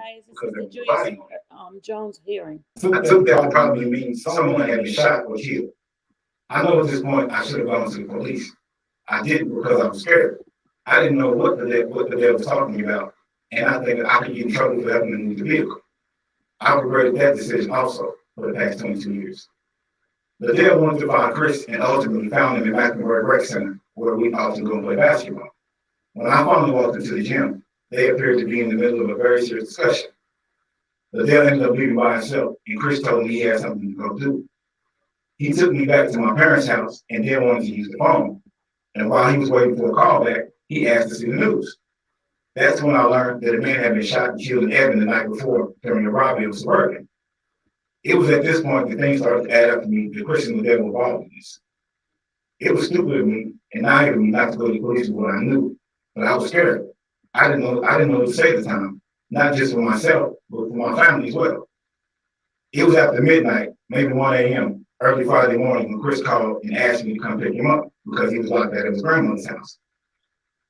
guys. This because is there the was a Juluis body on it. Jones hearing. I took that to probably mean someone had been shot or killed. I know at this point I should have gone to the police. I didn't because I was scared. I didn't know what the devil was talking about, and I think that I could get in trouble for helping them move the vehicle. I regretted that decision also for the past 22 years. The devil wanted to find Chris and ultimately found him in Mecklenburg Rec Center, where we often go and play basketball. When I finally walked into the gym, they appeared to be in the middle of a very serious discussion. The devil ended up leaving by himself, and Chris told me he had something to go do. He took me back to my parents' house and then wanted to use the phone. And while he was waiting for a call back, he asked to see the news. That's when I learned that a man had been shot and killed in Evan the night before during a robbery of Suburban. It was at this point that things started to add up to me that Chris and the devil were involved in this. It was stupid of me and naive of me not to go to the police with what I knew, but I was scared. I didn't know what to say at the time, not just for myself, but for my family as well. It was after midnight, maybe 1 a.m., early Friday morning, when Chris called and asked me to come pick him up because he was locked out at his grandmother's house.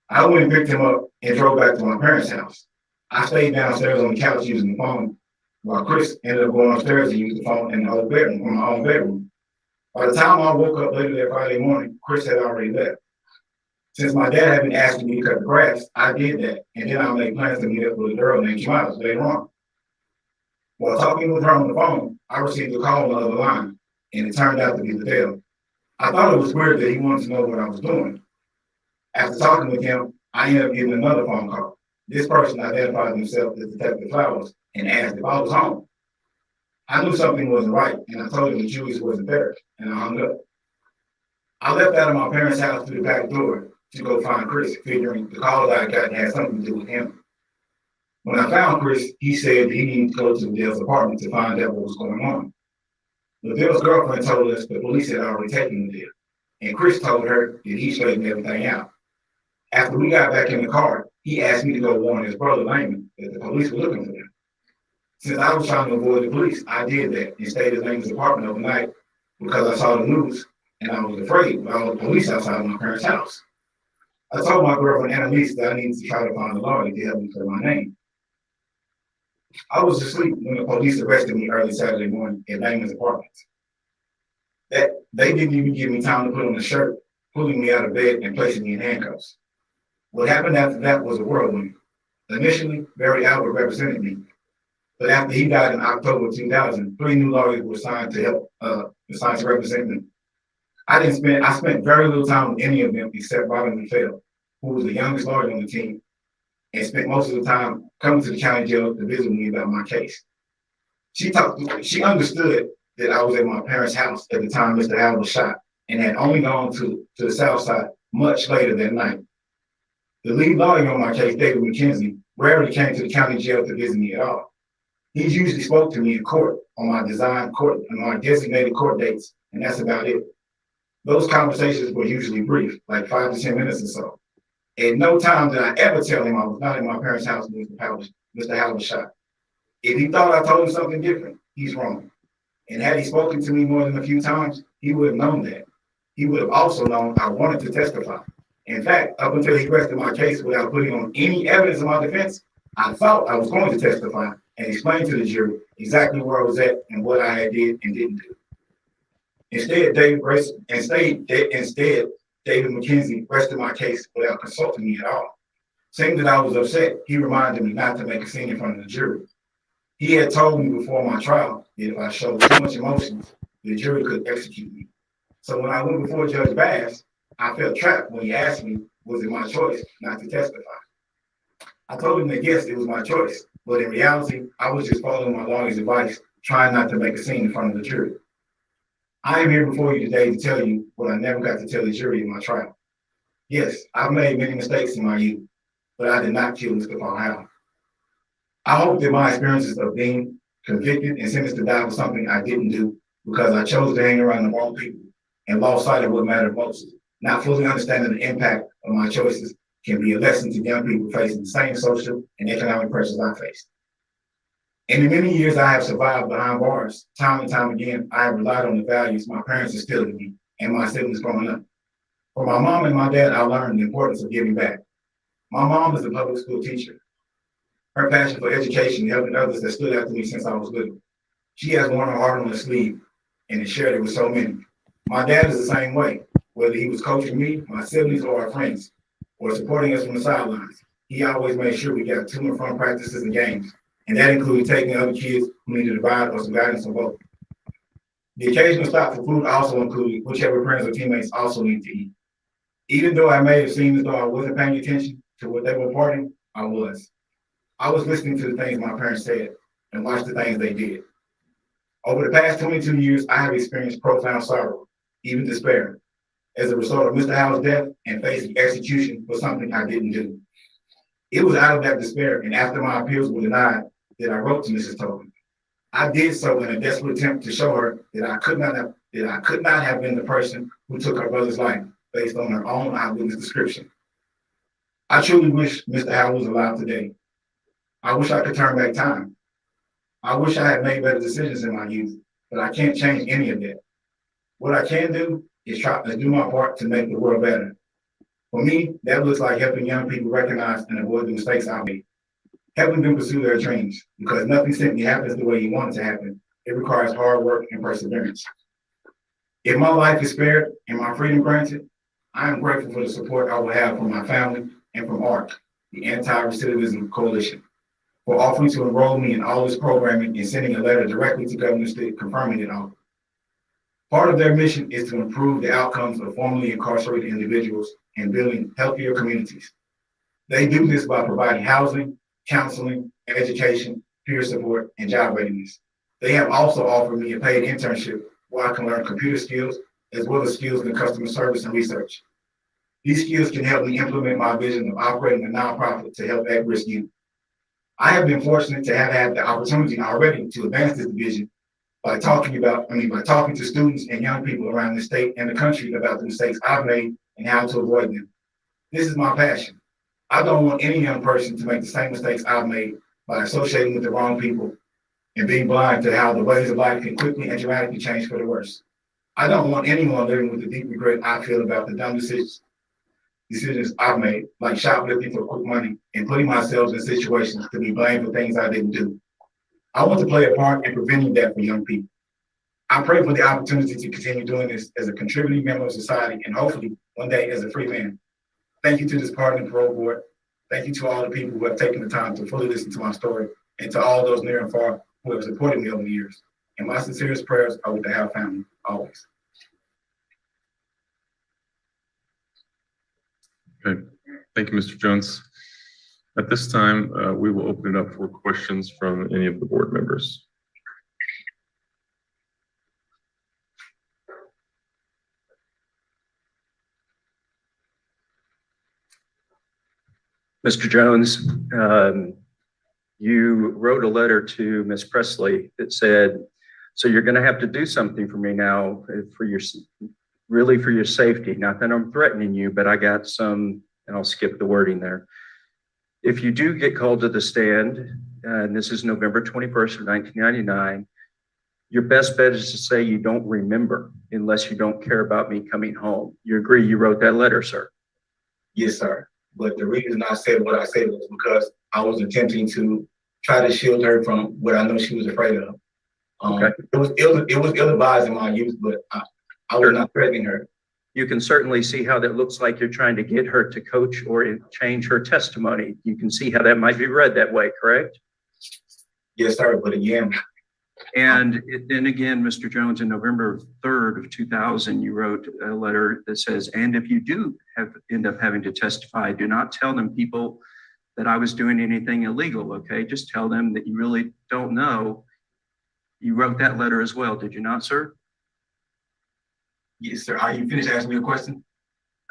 I went and picked him up and drove back to my parents' house. I stayed downstairs on the couch using the phone, while Chris ended up going upstairs to use the phone in the old bedroom, in my own bedroom. By the time I woke up later that Friday morning, Chris had already left. Since my dad had been asking me to cut the grass, I did that, and then I made plans to meet up with a girl named Juluis later on. While talking with her on the phone, I received a call on the other line, and it turned out to be the devil. I thought it was weird that he wanted to know what I was doing. After talking with him, I ended up getting another phone call. This person identified himself as Detective Flowers and asked if I was home. I knew something wasn't right, and I told him that Juluis wasn't there, and I hung up. I left out of my parents' house through the back door to go find Chris, figuring the call that I got had something to do with him. When I found Chris, he said that he needed to go to Liddell's apartment to find out what was going on. Liddell's girlfriend told us the police had already taken Liddell, and Chris told her that he straightened everything out. After we got back in the car, he asked me to go warn his brother Lehman that the police were looking for him. Since I was trying to avoid the police, I did that and stayed at Lehman's apartment overnight because I saw the news and I was afraid with all the police outside of my parents' house. I told my girlfriend Annalise that I needed to try to find a lawyer to help me clear my name. I was asleep when the police arrested me early Saturday morning at Lehman's apartment. That they didn't even give me time to put on a shirt, pulling me out of bed and placing me in handcuffs. What happened after that was a whirlwind. Initially, Barry Albert represented me, but after he died in October 2000, 3 new lawyers were assigned to represent me. I spent very little time with any of them except Robin McPhail, who was the youngest lawyer on the team, and spent most of the time coming to the county jail to visit me about my case. She understood that I was at my parents' house at the time Mr. Al was shot and had only gone to the south side much later that night. The lead lawyer on my case, David McKenzie, rarely came to the county jail to visit me at all. He usually spoke to me in court on my designated court dates, and that's about it. Those conversations were usually brief, like 5 to 10 minutes or so. At no time did I ever tell him I was not in my parents' house when Mr. Howard was shot. If he thought I told him something different, he's wrong. And had he spoken to me more than a few times, he would have known that. He would have also known I wanted to testify. In fact, up until he rested my case without putting on any evidence of my defense, I thought I was going to testify and explain to the jury exactly where I was at and what I had did and didn't do. Instead, David McKenzie rested my case without consulting me at all. Saying that I was upset, he reminded me not to make a scene in front of the jury. He had told me before my trial that if I showed too much emotion, the jury could execute me. So when I went before Judge Bass, I felt trapped when he asked me, was it my choice not to testify? I told him that yes, it was my choice, but in reality, I was just following my lawyer's advice, trying not to make a scene in front of the jury. I am here before you today to tell you what I never got to tell the jury in my trial. Yes, I've made many mistakes in my youth, but I did not kill Mr. Paul Howard. I hope that my experiences of being convicted and sentenced to die was something I didn't do because I chose to hang around the wrong people and lost sight of what mattered most. Not fully understanding the impact of my choices can be a lesson to young people facing the same social and economic pressures I faced. In the many years I have survived behind bars, time and time again, I have relied on the values my parents instilled in me and my siblings growing up. From my mom and my dad, I learned the importance of giving back. My mom is a public school teacher. Her passion for education and helping others that stood out to me since I was little. She has worn her heart on her sleeve and has shared it with so many. My dad is the same way, whether he was coaching me, my siblings, or our friends, or supporting us from the sidelines. He always made sure we got to and from practices and games, and that included taking other kids who needed a ride or some guidance on both. The occasional stop for food also included whichever friends or teammates also need to eat. Even though I may have seemed as though I wasn't paying attention to what they were reporting, I was. I was listening to the things my parents said and watched the things they did. Over the past 22 years, I have experienced profound sorrow, even despair, as a result of Mr. Howell's death and facing execution for something I didn't do. It was out of that despair and after my appeals were denied that I wrote to Mrs. Tobin. I did so in a desperate attempt to show her that I could not have been the person who took her brother's life based on her own eyewitness description. I truly wish Mr. Howell was alive today. I wish I could turn back time. I wish I had made better decisions in my youth, but I can't change any of that. What I can do is try to do my part to make the world better. For me, that looks like helping young people recognize and avoid the mistakes I made, helping them pursue their dreams, because nothing simply happens the way you want it to happen. It requires hard work and perseverance. If my life is spared and my freedom granted, I am grateful for the support I will have from my family and from ARC, the Anti-Recidivism Coalition, for offering to enroll me in all this programming and sending a letter directly to Governor Stitt confirming it all. Part of their mission is to improve the outcomes of formerly incarcerated individuals and building healthier communities. They do this by providing housing, counseling, education, peer support, and job readiness. They have also offered me a paid internship where I can learn computer skills as well as skills in customer service and research. These skills can help me implement my vision of operating a nonprofit to help at-risk youth. I have been fortunate to have had the opportunity already to advance this vision by talking to students and young people around the state and the country about the mistakes I've made and how to avoid them. This is my passion. I don't want any young person to make the same mistakes I've made by associating with the wrong people and being blind to how the ways of life can quickly and dramatically change for the worse. I don't want anyone living with the deep regret I feel about the dumb decisions I've made, like shoplifting for quick money and putting myself in situations to be blamed for things I didn't do. I want to play a part in preventing that for young people. I pray for the opportunity to continue doing this as a contributing member of society and hopefully one day as a free man. Thank you to this pardon and parole board. Thank you to all the people who have taken the time to fully listen to my story and to all those near and far who have supported me over the years. And my sincerest prayers are with the Howe family, always. Okay, thank you, Mr. Jones. At this time, we will open it up for questions from any of the board members. Mr. Jones, you wrote a letter to Ms. Presley that said, so you're going to have to do something for me now for your safety. Not that I'm threatening you, but I got some, and I'll skip the wording there. If you do get called to the stand, and this is November 21st of 1999, your best bet is to say you don't remember unless you don't care about me coming home. You agree you wrote that letter, sir? Yes, sir. But the reason I said what I said was because I was attempting to try to shield her from what I know she was afraid of. Okay. It was ill-advised in my youth, but I was not threatening her. You can certainly see how that looks like you're trying to get her to coach or change her testimony. You can see how that might be read that way, correct? Yes, sir. But again. And then again, Mr. Jones, in November 3rd of 2000, you wrote a letter that says, and if you do end up having to testify, do not tell them people that I was doing anything illegal, okay? Just tell them that you really don't know. You wrote that letter as well, did you not, sir? Yes, sir. Are you finished asking me a question?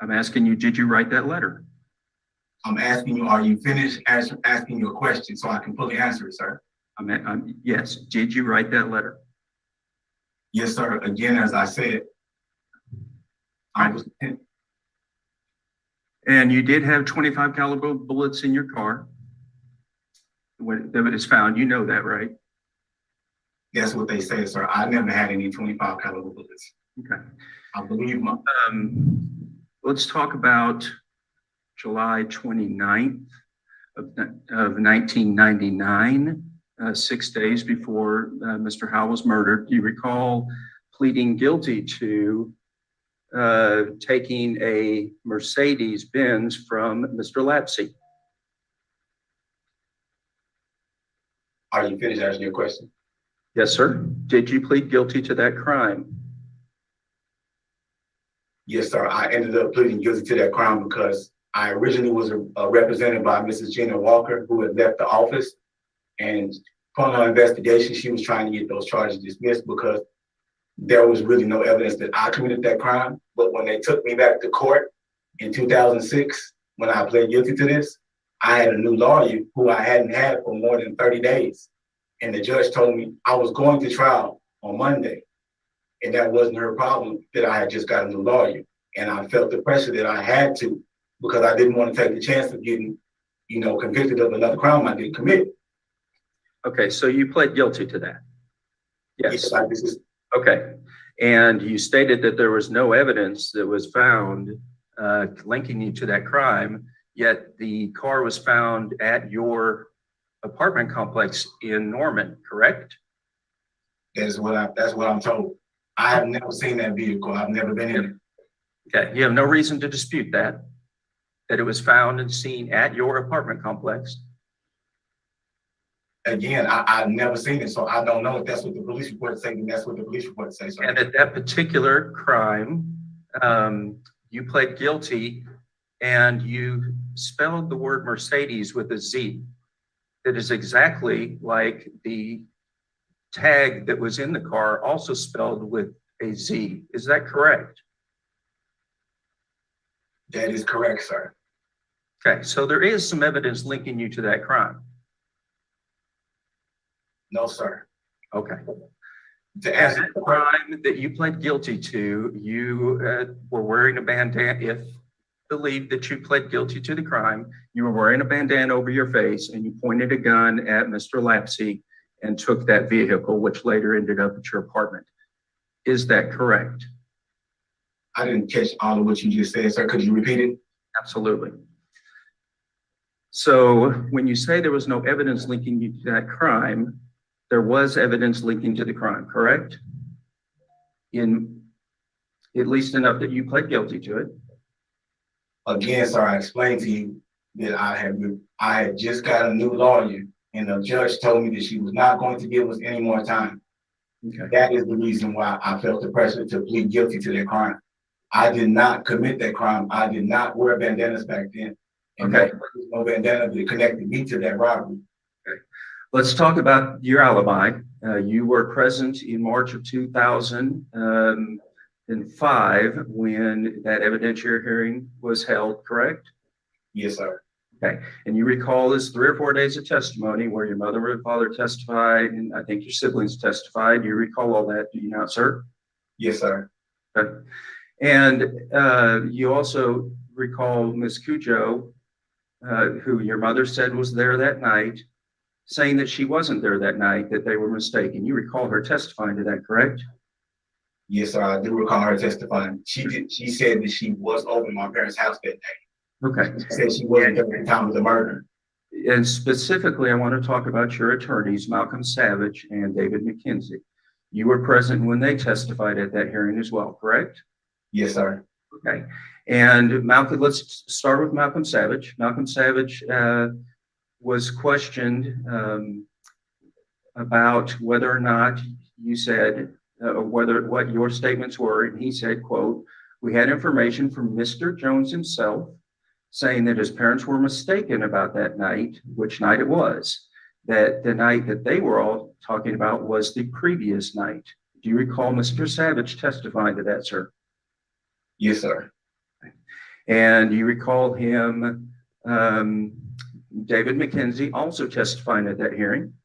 I'm asking you, did you write that letter? I'm asking you, are you finished asking your question so I can fully answer it, sir? Yes. Did you write that letter? Yes, sir. Again, as I said, I was. And you did have 25 caliber bullets in your car. When it is found, you know that, right? That's what they say, sir. I never had any 25 caliber bullets. Okay. I believe my. Let's talk about July 29th of 1999, 6 days before Mr. Howell was murdered. Do you recall pleading guilty to taking a Mercedes Benz from Mr. Lapsey? Are you finished asking your question? Yes, sir. Did you plead guilty to that crime? Yes, sir. I ended up pleading guilty to that crime because I originally was represented by Mrs. Gina Walker, who had left the office. And upon our investigation, she was trying to get those charges dismissed because there was really no evidence that I committed that crime. But when they took me back to court in 2006, when I pled guilty to this, I had a new lawyer who I hadn't had for more than 30 days. And the judge told me I was going to trial on Monday. And that wasn't her problem, that I had just got a new lawyer. And I felt the pressure that I had to, because I didn't want to take the chance of getting, convicted of another crime I didn't commit. Okay, so you pled guilty to that? Yes. Yes, Okay. And you stated that there was no evidence that was found linking you to that crime, yet the car was found at your apartment complex in Norman, correct? that's what I'm told. I have never seen that vehicle. I've never been in it. Okay, you have no reason to dispute that it was found and seen at your apartment complex. Again, I've never seen it, so I don't know if that's what the police report says, and that's what the police report says. And at that particular crime, you pled guilty and you spelled the word Mercedes with a Z. It is exactly like the tag that was in the car, also spelled with a Z. Is that correct? That is correct, sir. Okay, so there is some evidence linking you to that crime. No, sir. Okay. To answer the crime that you pled guilty to, you were wearing a bandana. If believed that you pled guilty to the crime, you were wearing a bandana over your face and you pointed a gun at Mr. Lapsey and took that vehicle, which later ended up at your apartment. Is that correct? I didn't catch all of what you just said, sir. Could you repeat it? Absolutely. So when you say there was no evidence linking you to that crime, there was evidence linking to the crime, correct? In at least enough that you pled guilty to it. Again, sir, I explained to you that I had just got a new lawyer, and the judge told me that she was not going to give us any more time. Okay. That is the reason why I felt the pressure to plead guilty to that crime. I did not commit that crime. I did not wear bandanas back then. And Okay. there was no bandana that connected me to that robbery. Okay. Let's talk about your alibi. You were present in March of 2005 when that evidentiary hearing was held, correct? Yes, sir. Okay. And you recall this 3 or 4 days of testimony where your mother and father testified, and I think your siblings testified. You recall all that, do you not, sir? Yes, sir. Okay. And you also recall Ms. Cujo, who your mother said was there that night, saying that she wasn't there that night, that they were mistaken. You recall her testifying to that, correct? Yes, sir. I do recall her testifying. She said that she was over at my parents' house that day. Okay. She said she wasn't there at the time of the murder. And specifically, I want to talk about your attorneys, Malcolm Savage and David McKenzie. You were present when they testified at that hearing as well, correct? Yes, sir. Okay. And Malcolm, let's start with Malcolm Savage. Malcolm Savage was questioned about whether or not you said, what your statements were. And he said, quote, "We had information from Mr. Jones himself saying that his parents were mistaken about that night, which night it was, that the night that they were all talking about was the previous night." Do you recall Mr. Savage testifying to that, sir? Yes, sir. And you recall him, David McKenzie, also testifying at that hearing,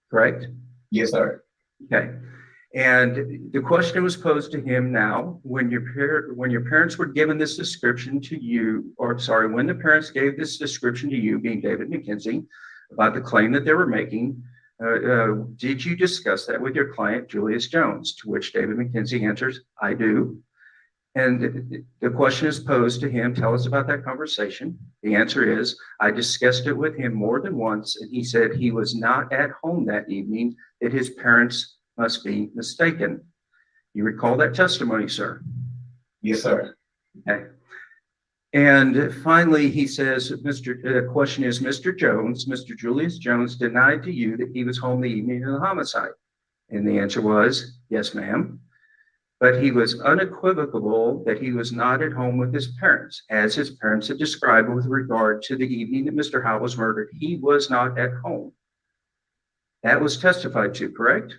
correct? Yes, sir. Okay. And the question was posed to him now, when your parents were given this description to you, or sorry, when the parents gave this description to you, being David McKenzie, about the claim that they were making, did you discuss that with your client, Juluis Jones? To which David McKenzie answers, "I do." And the question is posed to him, tell us about that conversation. The answer is, I discussed it with him more than once, and he said he was not at home that evening, that his parents must be mistaken. You recall that testimony, sir? Yes, sir. Okay. And finally, he says, the question is, Mr. Jones, Mr. Julius Jones denied to you that he was home the evening of the homicide. And the answer was, yes, ma'am. But he was unequivocal that he was not at home with his parents, as his parents had described with regard to the evening that Mr. Howe was murdered. He was not at home. That was testified to, correct?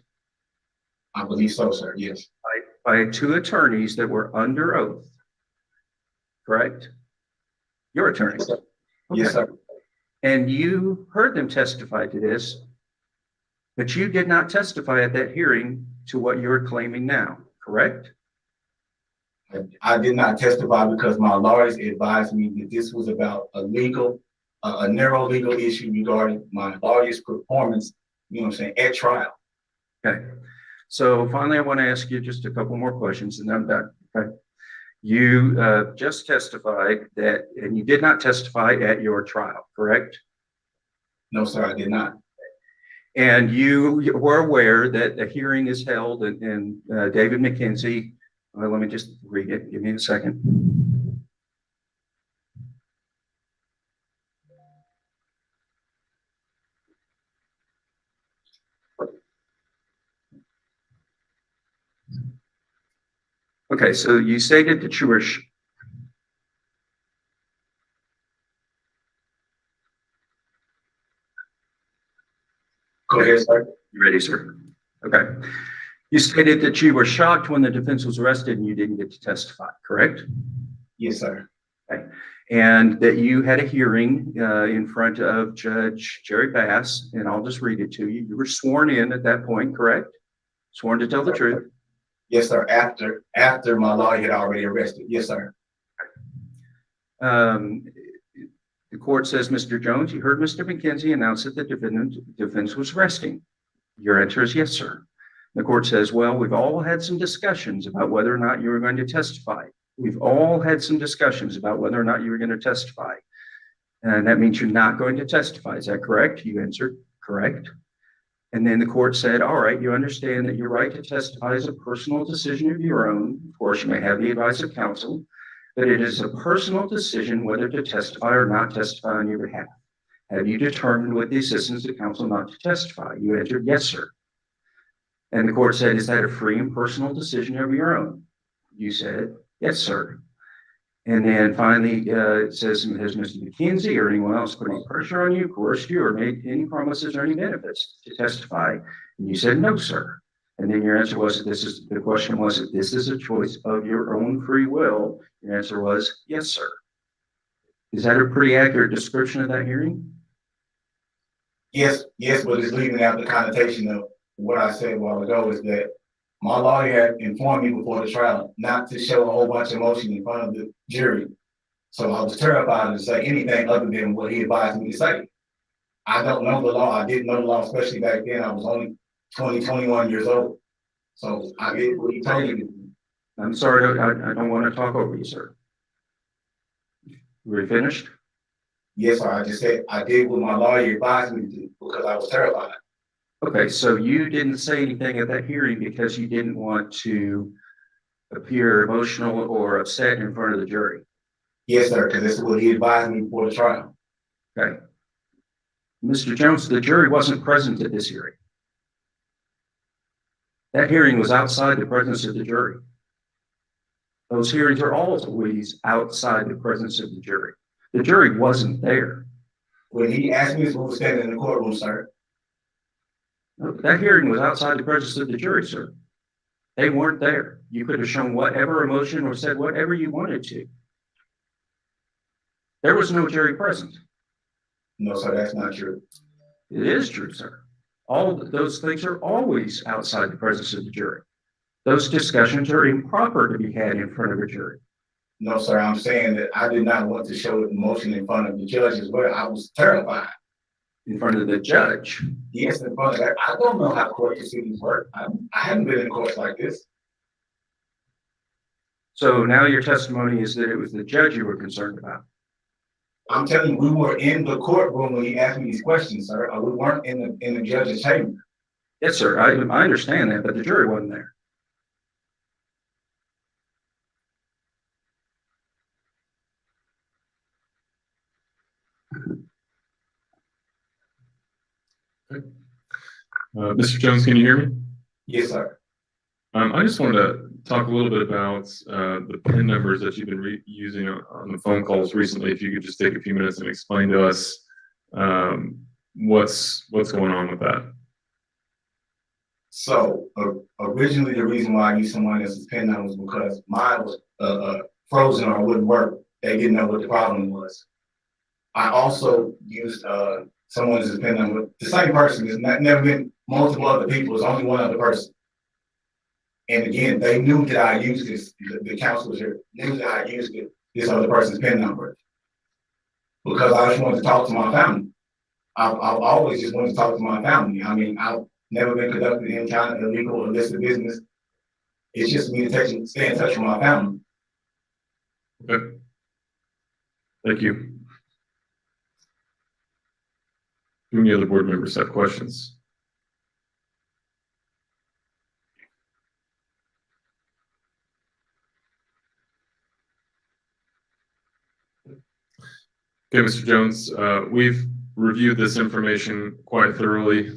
I believe so, sir. Yes. By two attorneys that were under oath, correct? Your attorneys. Yes, Okay. sir. And you heard them testify to this, but you did not testify at that hearing to what you're claiming now, correct? I did not testify because my lawyers advised me that this was about a narrow legal issue regarding my lawyer's performance, you know what I'm saying, at trial. Okay. So finally, I want to ask you just a couple more questions and then I'm done. Okay. You just testified that, and you did not testify at your trial, correct? No, sir, I did not. And you were aware that a hearing is held and David McKenzie, well, let me just read it. Give me a second. Okay, so you stated that you were Go ahead, sir. You ready, sir? Okay. You stated that you were shocked when the defense was arrested and you didn't get to testify, correct? Yes, sir. Okay. And that you had a hearing in front of Judge Jerry Bass, and I'll just read it to you. You were sworn in at that point, correct? Sworn to tell the truth. Yes, sir. After my lawyer had already arrested. Yes, sir. The court says, Mr. Jones, you heard Mr. McKenzie announce that the defense was resting. Your answer is yes, sir. The court says, well, we've all had some discussions about whether or not you were going to testify. We've all had some discussions about whether or not you were going to testify. And that means you're not going to testify. Is that correct? You answered correct. And then the court said, all right, you understand that your right to testify is a personal decision of your own. Of course, you may have the advice of counsel, but it is a personal decision whether to testify or not testify on your behalf. Have you determined with the assistance of counsel not to testify? You answered yes, sir. And the court said, is that a free and personal decision of your own? You said, yes, sir. And then finally, it says, has Mr. McKenzie or anyone else put any pressure on you, coerced you, or made any promises or any benefits to testify? And you said, no, sir. And then your answer was, the question was, this is a choice of your own free will. Your answer was, yes, sir. Is that a pretty accurate description of that hearing? Yes, but it's leaving out the connotation of what I said a while ago is that my lawyer had informed me before the trial not to show a whole bunch of emotion in front of the jury. So I was terrified to say anything other than what he advised me to say. I don't know the law. I didn't know the law, especially back then. I was only 21 years old. So I did what he told me to do. I'm sorry, I don't want to talk over you, sir. Were you finished? Yes, sir. I just said I did what my lawyer advised me to do because I was terrified. Okay, so you didn't say anything at that hearing because you didn't want to appear emotional or upset in front of the jury. Yes, sir, because this is what he advised me before the trial. Okay. Mr. Jones, the jury wasn't present at this hearing. That hearing was outside the presence of the jury. Those hearings are always outside the presence of the jury. The jury wasn't there. When he asked me who was standing in the courtroom, sir. That hearing was outside the presence of the jury, sir. They weren't there. You could have shown whatever emotion or said whatever you wanted to. There was no jury present. No, sir, that's not true. It is true, sir. All of those things are always outside the presence of the jury. Those discussions are improper to be had in front of a jury. No, sir, I'm saying that I did not want to show emotion in front of the judge as well. I was terrified. In front of the judge? Yes, in front of that. I don't know how court proceedings work. I haven't been in courts like this. So now your testimony is that it was the judge you were concerned about. I'm telling you, we were in the courtroom when he asked me these questions, sir. We weren't in the judge's chamber. Yes, sir. I understand that, but the jury wasn't there. Mr. Jones, can you hear me? Yes, sir. I just wanted to talk a little bit about the PIN numbers that you've been using on the phone calls recently. If you could just take a few minutes and explain to us what's going on with that. So originally, the reason why I used someone else's PIN number was because mine was frozen or wouldn't work. They didn't know what the problem was. I also used someone else's PIN number. The same person. There's never been multiple other people. It's only one other person. And again, they knew that I used this. The counselors here knew that I used it, this other person's PIN number, because I just wanted to talk to my family. I've always just wanted to talk to my family. I mean, I've never been conducting any kind of illegal or illicit business. It's just me to stay in touch with my family. Okay. Thank you. Do any other board members have questions? Okay, Mr. Jones, we've reviewed this information quite thoroughly.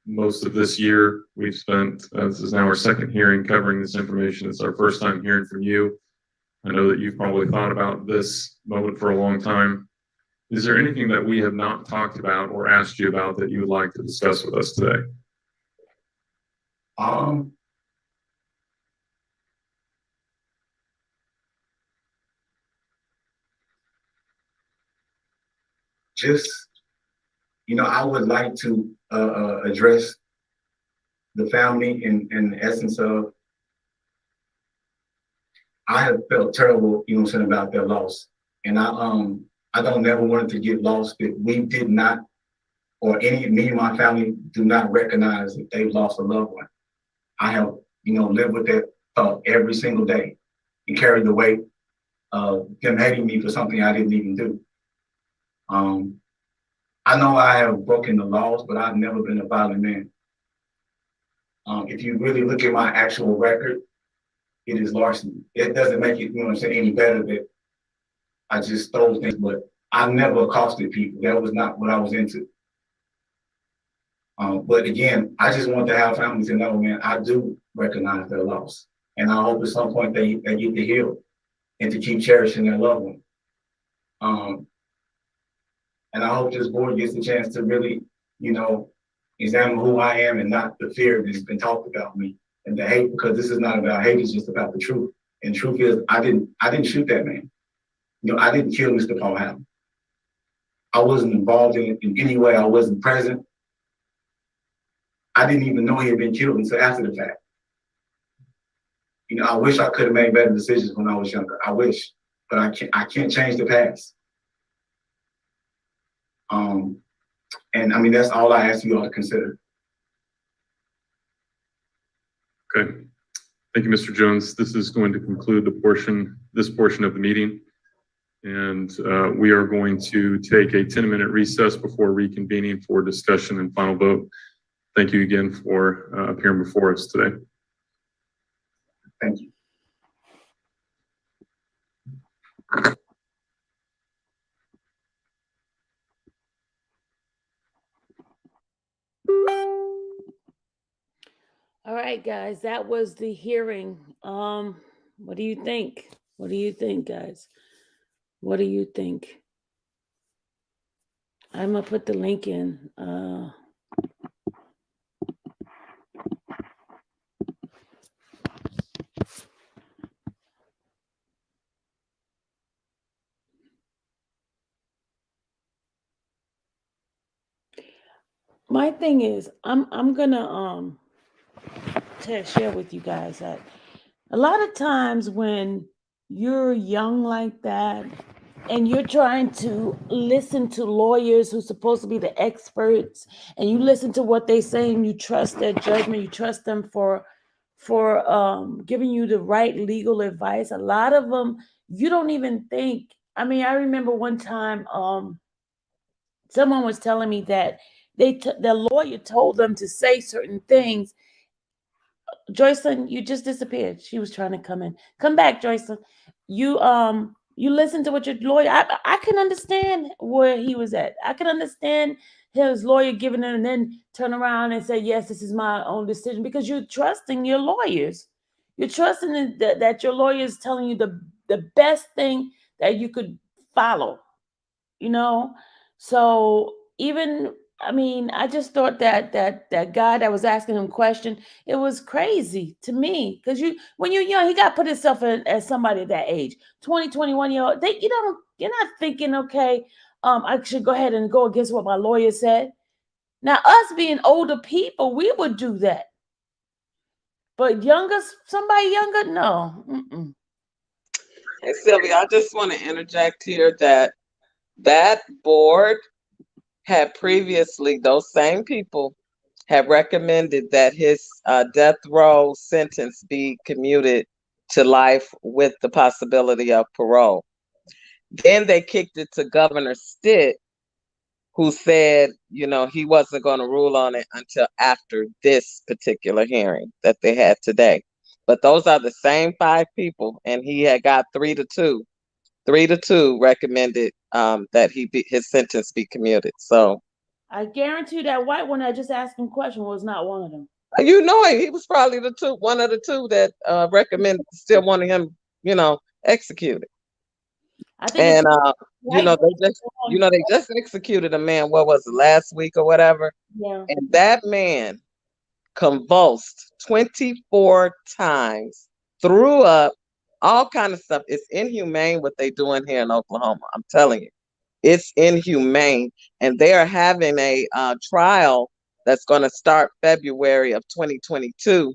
Most of this year, we've spent, this is now our second hearing covering this information. It's our first time hearing from you. I know that you've probably thought about this moment for a long time. Is there anything that we have not talked about or asked you about that you would like to discuss with us today? Just, I would like to address the family in the essence of, I have felt terrible, about their loss. And I don't never want it to get lost that we did not, or me and my family do not recognize that they've lost a loved one. I have, lived with that thought every single day and carried the weight of them hating me for something I didn't even do. I know I have broken the laws, but I've never been a violent man. If you really look at my actual record, it is larceny. It doesn't make it, any better that I just stole things, but I never accosted people. That was not what I was into. But again, I just want to have families to know, man, I do recognize their loss. And I hope at some point they get to heal and to keep cherishing their loved one. And I hope this board gets the chance to really, examine who I am and not the fear that's been talked about me and the hate, because this is not about hate, it's just about the truth. And truth is, I didn't shoot that man. I didn't kill Mr. Paul Allen. I wasn't involved in it in any way. I wasn't present. I didn't even know he had been killed until after the fact. I wish I could have made better decisions when I was younger. I wish, but I can't change the past. And I mean, that's all I ask you all to consider. Okay. Thank you, Mr. Jones. This is going to conclude this portion of the meeting. And we are going to take a 10-minute recess before reconvening for discussion and final vote. Thank you again for appearing before us today. Thank you. All right, guys, that was the hearing. What do you think? What do you think, guys? What do you think? I'm gonna put the link in. My thing is, I'm gonna share with you guys that a lot of times when you're young like that and you're trying to listen to lawyers who's supposed to be the experts, and you listen to what they say and you trust their judgment, you trust them for for giving you the right legal advice. A lot of them you don't even think. I mean, I remember one time someone was telling me that the lawyer told them to say certain things. Joycelyn, you just disappeared. She was trying to come in. Come back, Joycelyn. You listen to what your lawyer. I can understand where he was at. I can understand his lawyer giving it and then turn around and say, "Yes, this is my own decision," because you're trusting your lawyers. You're trusting that your lawyer is telling you the best thing that you could follow. You know, so even I mean, I just thought that guy that was asking him question, it was crazy to me because when you're young, he got to put himself in, as somebody that age, 20, 21 year old. You're not thinking, okay, I should go ahead and go against what my lawyer said. Now, us being older people, we would do that, but somebody younger, no. Mm-mm. Hey, Sylvia, I just want to interject here that that board had previously, those same people had recommended that his death row sentence be commuted to life with the possibility of parole. Then they kicked it to Governor Stitt, who said, he wasn't going to rule on it until after this particular hearing that they had today. But those are the same 5 people, and he had got 3-2. 3-2 recommended that his sentence be commuted. So I guarantee you that white one that just asked him question was not one of them. he was probably one of the two that recommended still wanting him, executed. I think it's And white. they just executed a man. What was it, last week or whatever? Yeah. And that man convulsed 24 times, threw up, all kind of stuff. It's inhumane what they doing here in Oklahoma. I'm telling you, it's inhumane. And they are having a trial that's going to start February of 2022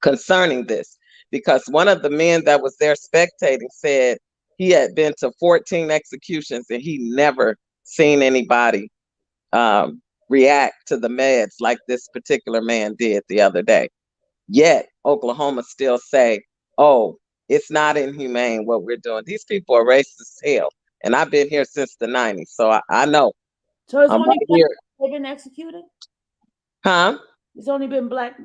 concerning this, because one of the men that was there spectating said he had been to 14 executions and he never seen anybody react to the meds like this particular man did the other day. Yet Oklahoma still say, "Oh, it's not inhumane what we're doing." These people are racist as hell, and I've been here since the '90s, so I know. So it's I'm only right black here, people they've been executed. huh? It's only been black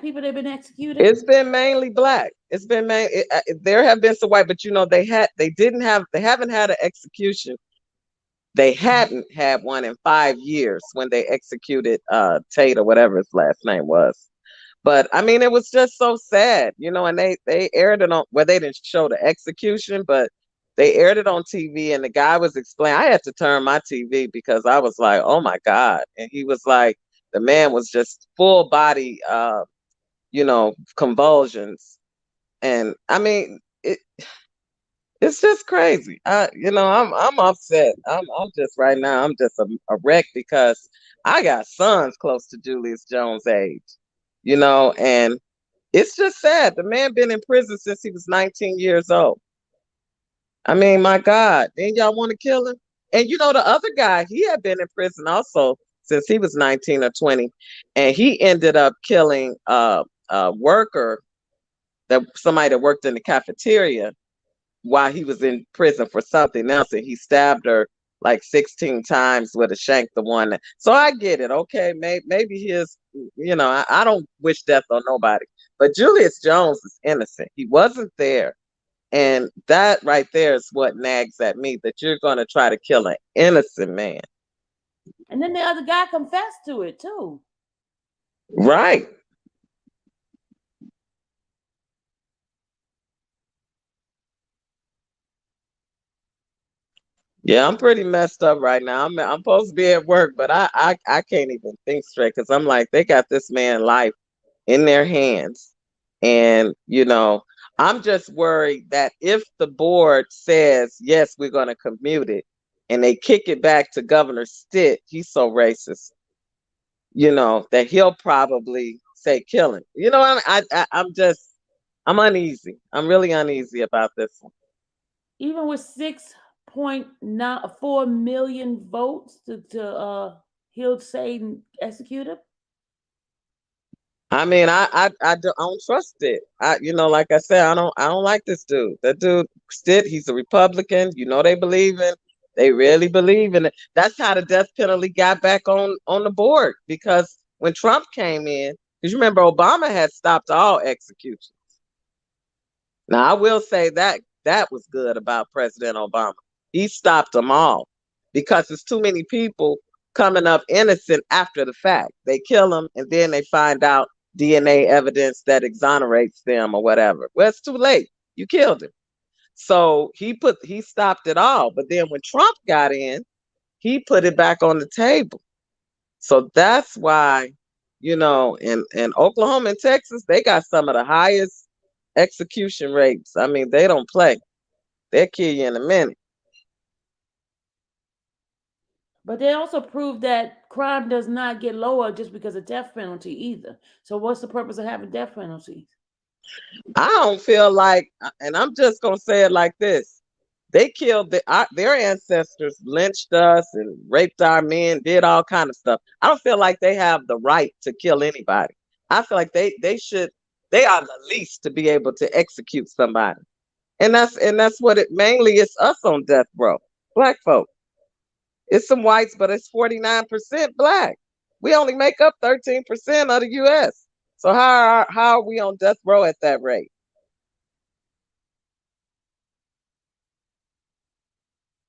people they've been executed. It's been mainly black. It's been there have been some white, but they haven't had an execution. They hadn't had one in 5 years when they executed Tate, or whatever his last name was. But I mean, it was just so sad, and they aired it on, well, they didn't show the execution, but they aired it on TV, and the guy was explaining. I had to turn my TV because I was like, oh my God. And he was like, the man was just full body convulsions. And I mean, it's just crazy. I'm upset. I'm just right now. I'm just a wreck because I got sons close to Julius Jones' age, and it's just sad. The man been in prison since he was 19 years old. I mean, my God, then y'all want to kill him? And the other guy, he had been in prison also since he was 19 or 20, and he ended up killing a worker, somebody that worked in the cafeteria, while he was in prison for something else, and he stabbed her like 16 times with a shank, the one. So I get it. Okay, maybe I don't wish death on nobody, but Julius Jones is innocent. He wasn't there. And that right there is what nags at me, that you're going to try to kill an innocent man. And then the other guy confessed to it too. Right. Yeah, I'm pretty messed up right now. I'm supposed to be at work, but I can't even think straight because I'm like, they got this man life in their hands. And, I'm just worried that if the board says, yes, we're going to commute it, and they kick it back to Governor Stitt, he's so racist, that he'll probably say kill him. I'm uneasy. I'm really uneasy about this one. Even with 6.94 million votes to he'll say and execute him. I don't trust it. Like I said, I don't like this dude. That dude, Stitt, he's a Republican. They really believe in it. That's how the death penalty got back on the board, because when Trump came in, because you remember Obama had stopped all executions. Now I will say that was good about President Obama. He stopped them all, because there's too many people coming up innocent after the fact. They kill them and then they find out DNA evidence that exonerates them or whatever. Well, it's too late. You killed him. So he stopped it all. But then when Trump got in, he put it back on the table. So that's why, in Oklahoma and Texas, they got some of the highest execution rates. I mean, they don't play. They'll kill you in a minute. But they also proved that crime does not get lower just because of death penalty either. So what's the purpose of having death penalties? I don't feel like, and I'm just gonna say it like this: they killed their ancestors, lynched us, and raped our men, did all kind of stuff. I don't feel like they have the right to kill anybody. I feel like they are the least to be able to execute somebody, and that's what it mainly is. Us on death row, black folk. It's some whites, but it's 49% black. We only make up 13% of the U.S. So how are we on death row at that rate?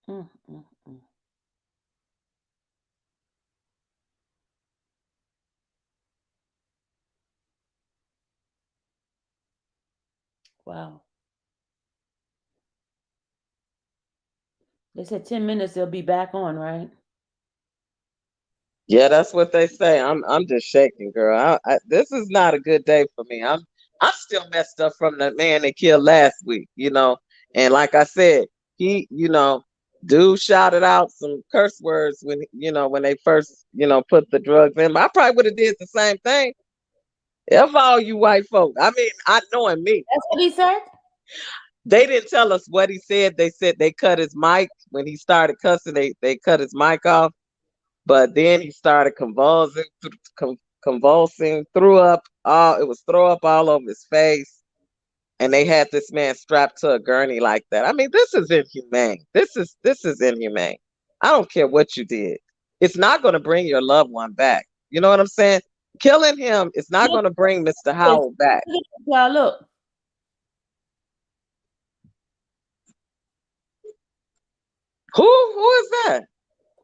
Mm, mm, mm. Wow. They said 10 minutes they'll be back on, right? Yeah, that's what they say. I'm just shaking, girl. This is not a good day for me. I'm still messed up from the man they killed last week. And like I said, he, dude shouted out some curse words when they first put the drugs in. I probably would have did the same thing. If all you white folk, I mean, I knowing me, That's what he said? they didn't tell us what he said. They said they cut his mic when he started cussing. They cut his mic off. But then he started convulsing, threw up. It was throw up all over his face, and they had this man strapped to a gurney like that. I mean, this is inhumane. This is inhumane. I don't care what you did. It's not going to bring your loved one back. You know what I'm saying? Killing him is not Look going to bring Mr. at this. Howell back. Look at this, y'all. Look. Who is that?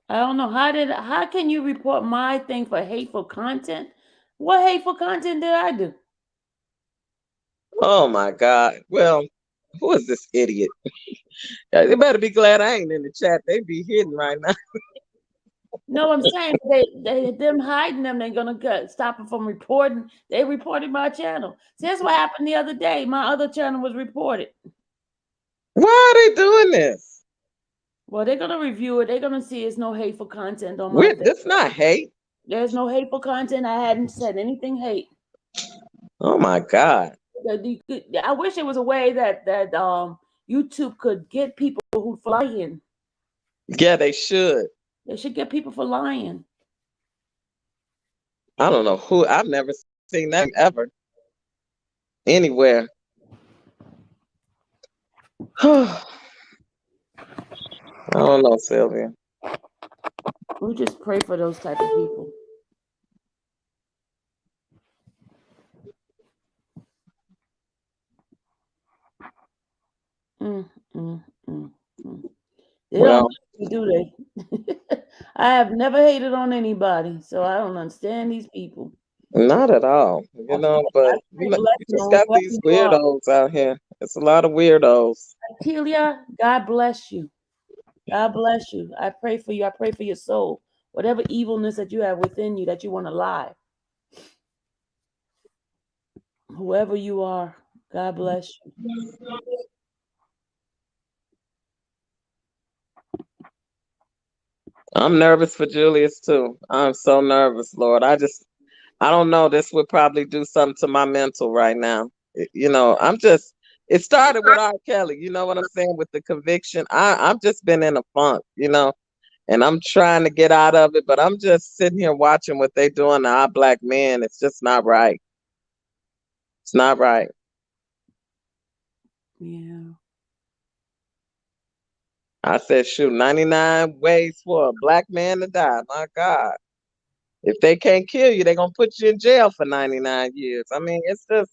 I don't know how can you report my thing for hateful content? What hateful content did I do? Oh my God. Well, who is this idiot? They better be glad I ain't in the chat. They be hidden right now. No, I'm saying them hiding them, they're gonna stop them from reporting. They reported my channel. See, that's what happened the other day. My other channel was reported. Why are they doing this? Well, they're gonna review it. They're gonna see it's no hateful content on my thing. This not hate. There's no hateful content. I hadn't said anything hate. Oh my God. I wish there was a way that YouTube could get people who lying. Yeah, they should. They should get people for lying. I don't know who. I've never seen that ever anywhere. I don't know, Sylvia. We just pray for those type of people. Mm, mm, mm, mm. They Well, don't do they? I have never hated on anybody, so I don't understand these people. not at all. I But pray blessing you just on got whoever these you are. weirdos out here. It's a lot of weirdos. Telia, God bless you. God bless you. I pray for you. I pray for your soul. Whatever evilness that you have within you that you want to lie. Whoever you are, God bless you. I'm nervous for Julius too. I'm so nervous, Lord. I don't know. This would probably do something to my mental right now. It started with R. Kelly, you know what I'm saying, with the conviction. I've just been in a funk, and I'm trying to get out of it, but I'm just sitting here watching what they doing to our black men. It's just not right. It's not right. Yeah. I said, shoot, 99 ways for a black man to die. My God. If they can't kill you, they're going to put you in jail for 99 years. I mean, it's just.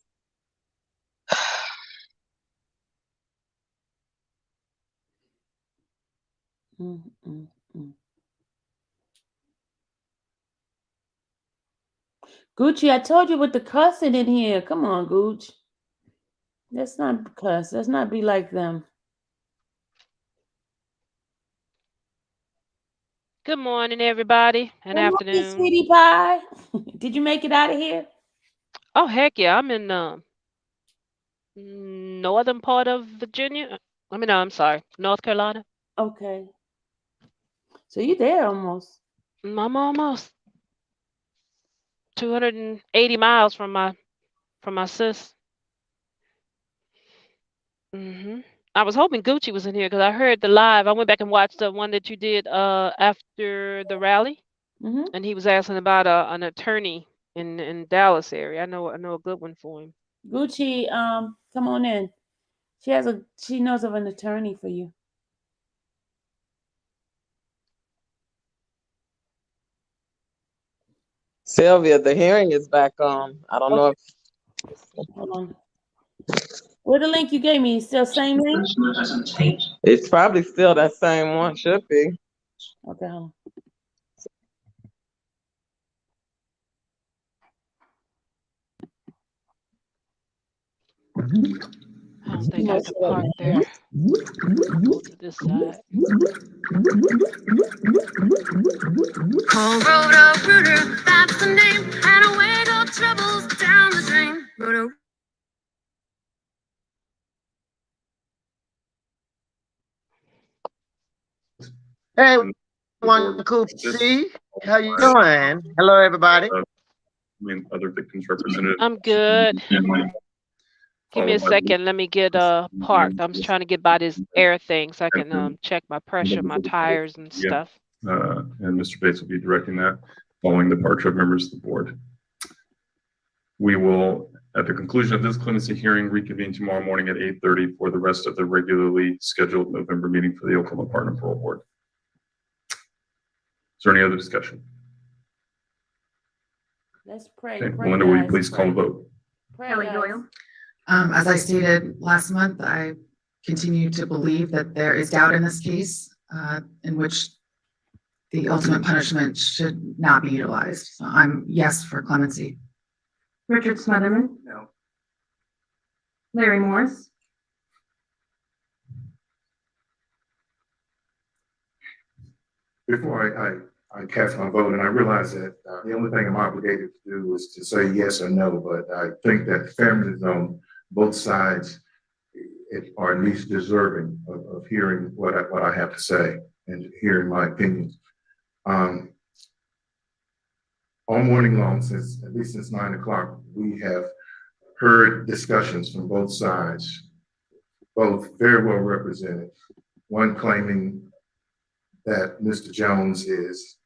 Mm, mm, mm. Gucci, I told you with the cussing in here. Come on, Gooch. Let's not cuss. Let's not be like them. Good morning, everybody, and Good morning, afternoon. sweetie pie. Did you make it out of here? Oh, heck yeah, I'm in northern part of Virginia. I'm sorry, North Carolina. Okay. So you there almost. I'm almost 280 miles from my sis. I was hoping Gucci was in here because I heard the live. I went back and watched the one that you did after the rally, Mm-hmm. and he was asking about an attorney in Dallas area. I know a good one for him. Gucci, come on in. She knows of an attorney for you. Sylvia, the hearing is back on. I don't know Okay, if hold on. Where the link you gave me? Still same link? it's probably still that same one. Should be. Okay, hold on. I don't You think I might can set up park now. there. Go to this side. Call Roto-Rooter, that's the name. And away go troubles down the drain. Roto. Hey, And the one board cool this C. How you requires, doing? Hello, everybody. other victims represented. I'm good. Give me a Followed by second. Let me get parked. I'm just trying to get by this air thing so I can check my pressure, my tires and Yeah. stuff. And Mr. Bates will be directing that following the departure of members of the board. We will, at the conclusion of this clemency hearing, reconvene tomorrow morning at 8:30 for the rest of the regularly scheduled November meeting for the Oklahoma Pardon and Parole Board. Is there any other discussion? Let's pray. Okay, Pray, Melinda, will you guys. please call the vote? Pray, Kelly guys. Doyle. As I stated last month, I continue to believe that there is doubt in this case, in which the ultimate punishment should not be utilized. So I'm yes for clemency. Richard Smotherman. No. Larry Morris. Before I cast my vote, and I realize that the only thing I'm obligated to do is to say yes or no, but I think that fairness on both sides are at least deserving of hearing what I have to say and hearing my opinions. All morning long, at least since 9 o'clock, we have heard discussions from both sides, both very well represented. One claiming that Mr. Jones is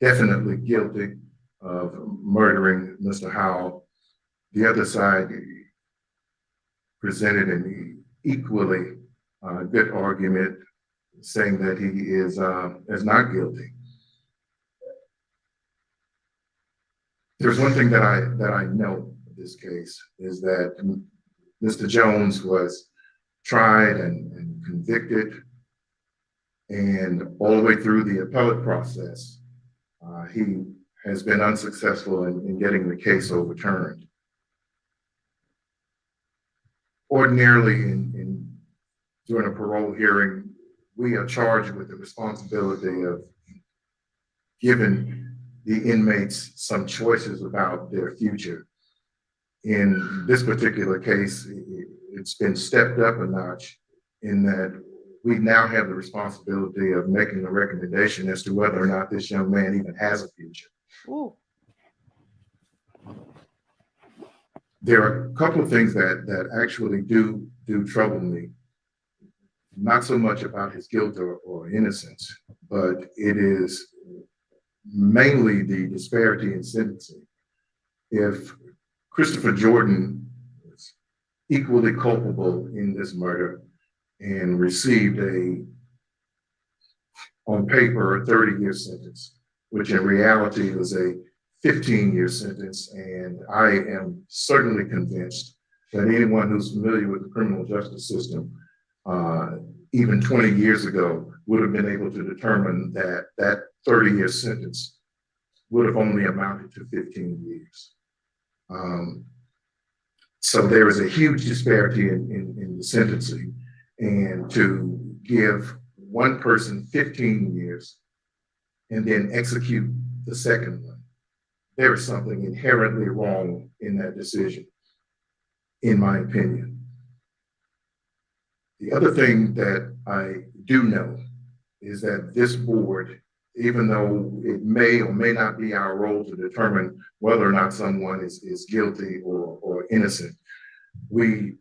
definitely guilty of murdering Mr. Howell. The other side presented an equally good argument saying that he is not guilty. There's one thing that I know of this case is that Mr. Jones was tried and convicted, and all the way through the appellate process, he has been unsuccessful in getting the case overturned. Ordinarily, during a parole hearing, we are charged with the responsibility of giving the inmates some choices about their future. In this particular case, it's been stepped up a notch in that we now have the responsibility of making a recommendation as to whether or not this young man even has a future. Ooh. There are a couple of things that actually do trouble me. Not so much about his guilt or innocence, but it is mainly the disparity in sentencing. If Christopher Jordan equally culpable in this murder and received on paper, a 30-year sentence, which in reality was a 15-year sentence. And I am certainly convinced that anyone who's familiar with the criminal justice system, even 20 years ago, would have been able to determine that that 30-year sentence would have only amounted to 15 years. So there is a huge disparity in the sentencing, and to give one person 15 years and then execute the second one, there is something inherently wrong in that decision, in my opinion. The other thing that I do know is that this board, even though it may or may not be our role to determine whether or not someone is guilty or innocent, we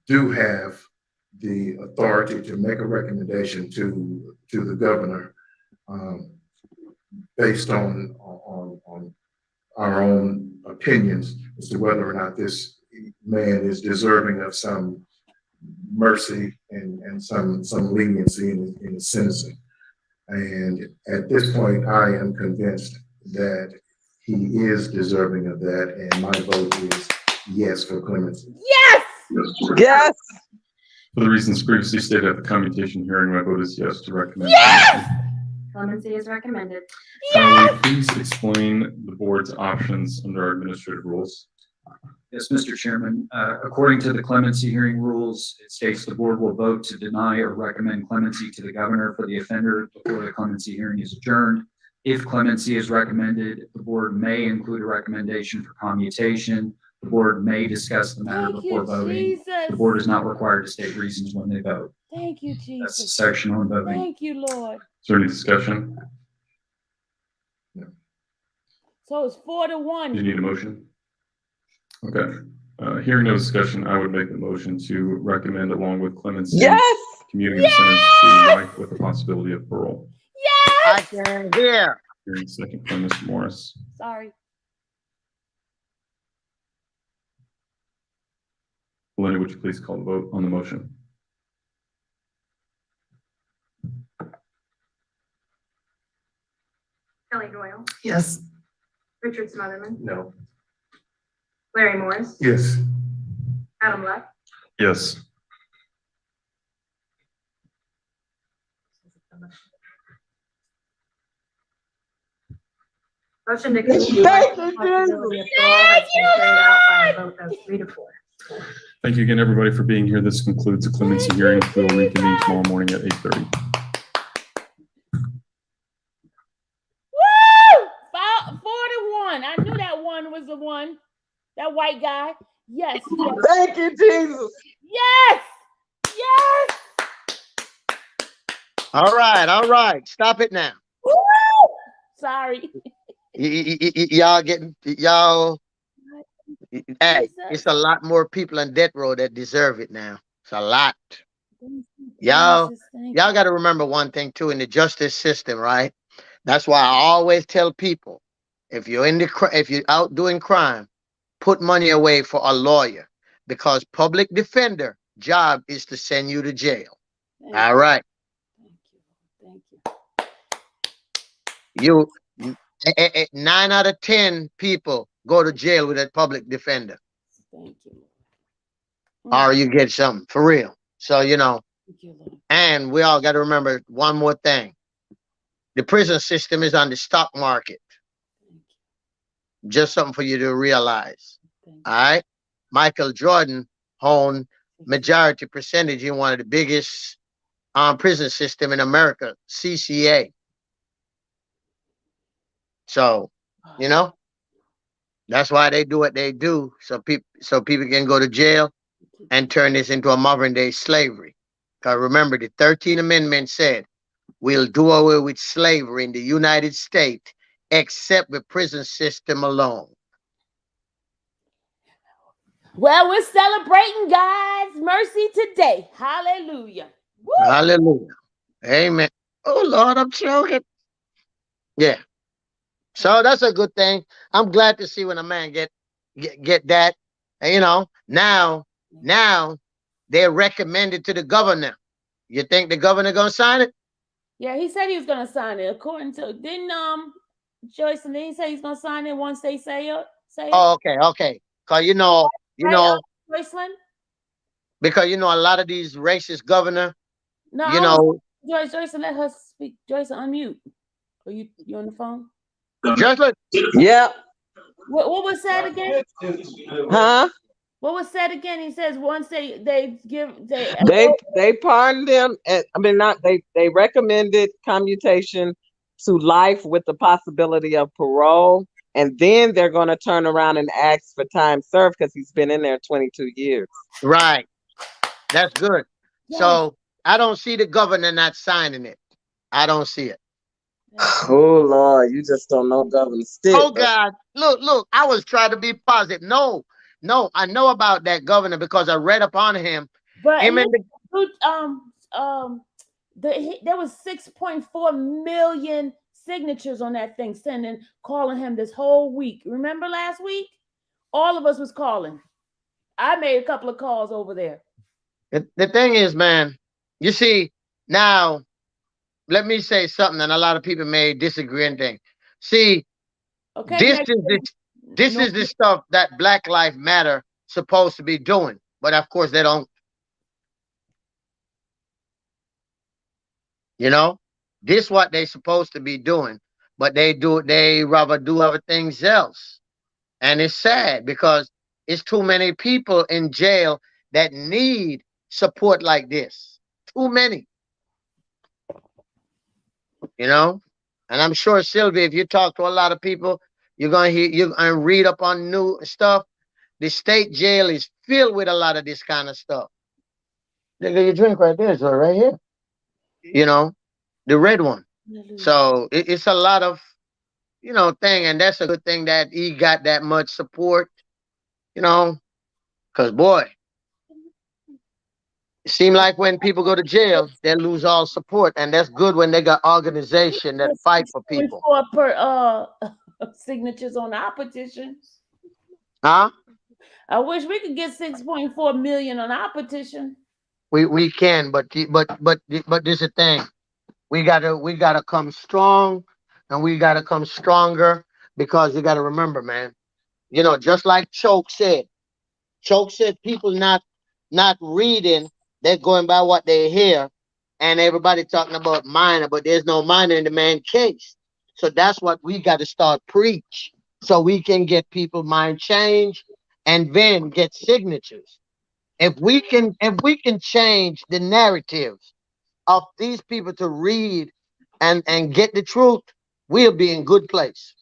do have the authority to make a recommendation to the governor based on our own opinions as to whether or not this man is deserving of some mercy and some leniency in his sentencing. And at this point, I am convinced that he is deserving of that, and my vote is yes for clemency. Yes! Yes. For the reasons previously stated at the commutation hearing, my vote is yes to recommend. Yes! Clemency is recommended. Charlie, please explain the board's options under our administrative rules. Yes, Mr. Chairman, according to the clemency hearing rules, it states the board will vote to deny or recommend clemency to the governor for the offender before the clemency hearing is adjourned. If clemency is recommended, the board may include a recommendation for commutation. The board may discuss the matter Thank before you, voting. Jesus. The board is not required to state reasons when they vote. Thank you, That's the Jesus. section on voting. Thank you, Lord. Is there any discussion? So it's 4 to Do you 1. need a motion? Okay. Hearing no discussion, I would make the motion to recommend along with clemency. Yes. Commuting the sentence to life with the possibility of parole. I can hear. Hearing second from Mr. Morris. Sorry. Lenny, would you please call the vote on the motion? Kelly Doyle, Yes. Richard Smotherman, No. Larry Morris, Yes. Adam Luck, Yes. motion to continue. Thank you, Possibility of parole has been carried out by a vote of 3 to 4. Thank you again, everybody, for being here. This concludes the clemency hearing. We will reconvene tomorrow morning at 8:30. Woo! 4 to 1. I knew that one was the one. That white guy. Yes. Yes. Thank you, Jesus. Yes. Yes. All right. Stop it now. Woo! Sorry. Y'all getting, y'all, hey, it's a lot more people on death row that deserve it now. It's a lot. Y'all got to remember one thing too, in the justice system, right? That's why I always tell people, if you're out doing crime, put money away for a lawyer, because public defender job is to send you to jail. All right. Thank You 9 out of 10 people go to jail with a public defender, you. or you get something for real. So, Thank you, Lord. and we all got to remember one more thing. The prison system is on the stock market. Just something for you to realize. Thank you. All right. Michael Jordan owned majority percentage in one of the biggest prison system in America, CCA. So, that's why they do what they do. So people can go to jail and turn this into a modern day slavery. Because remember, the 13th Amendment said, we'll do away with slavery in the United States, except the prison system alone. Well, we're celebrating God's mercy today. Hallelujah. Woo! Hallelujah. Amen. Oh, Lord, I'm choking. Yeah. So that's a good thing. I'm glad to see when a man get that. And, now Now they're recommended to the governor. You think the governor gonna sign it? Yeah, he said he was gonna sign it. According to didn't Joyce and he say he's gonna sign it once they say it. Say it. Oh, okay, okay. Cause Right, Joycelyn? because a lot of these racist governor, No, you I was know, Joyce, let her speak. Joyce, unmute. Are you on the phone? just like Yeah. What was said again? Huh? What was said again? He says once They pardoned them. I mean, not they recommended commutation to life with the possibility of parole, and then they're going to turn around and ask for time served because he's been in there 22 years. right. That's good. Yes. So I don't see the governor not signing it. I don't see it. Oh Lord, you just don't know Governor Stitt. Oh God, look, I was trying to be positive. No, I know about that governor because I read upon him. But Him and there was 6.4 million signatures on that thing, calling him this whole week. Remember last week? All of us was calling. I made a couple of calls over there. The thing is, man, you see, now let me say something, and a lot of people may disagree and think. See, okay, this is the stuff that Black Lives Matter supposed to be doing, but of course they don't. This what they supposed to be doing, but they rather do other things else. And it's sad because it's too many people in jail that need support like this. Too many. And I'm sure, Sylvia, if you talk to a lot of people, you're gonna read up on new stuff. The state jail is filled with a lot of this kind of stuff. Look at your drink right there, so right here. The red one. So it's a lot of thing, and that's a good thing that he got that much support. Because boy, it seems like when people go to jail, they lose all support, and that's good when they got organization that fight for people. Per signatures on our petitions. Huh? I wish we could get 6.4 million on our petition. We can, but this is the thing. We gotta come strong, and we gotta come stronger because you gotta remember, man. Just like Choke said. Choke said people not reading, they're going by what they hear, and everybody talking about minor, but there's no minor in the man case. So that's what we got to start preach, so we can get people mind change, and then get signatures. If we can change the narratives of these people to read and get the truth, we'll be in good place.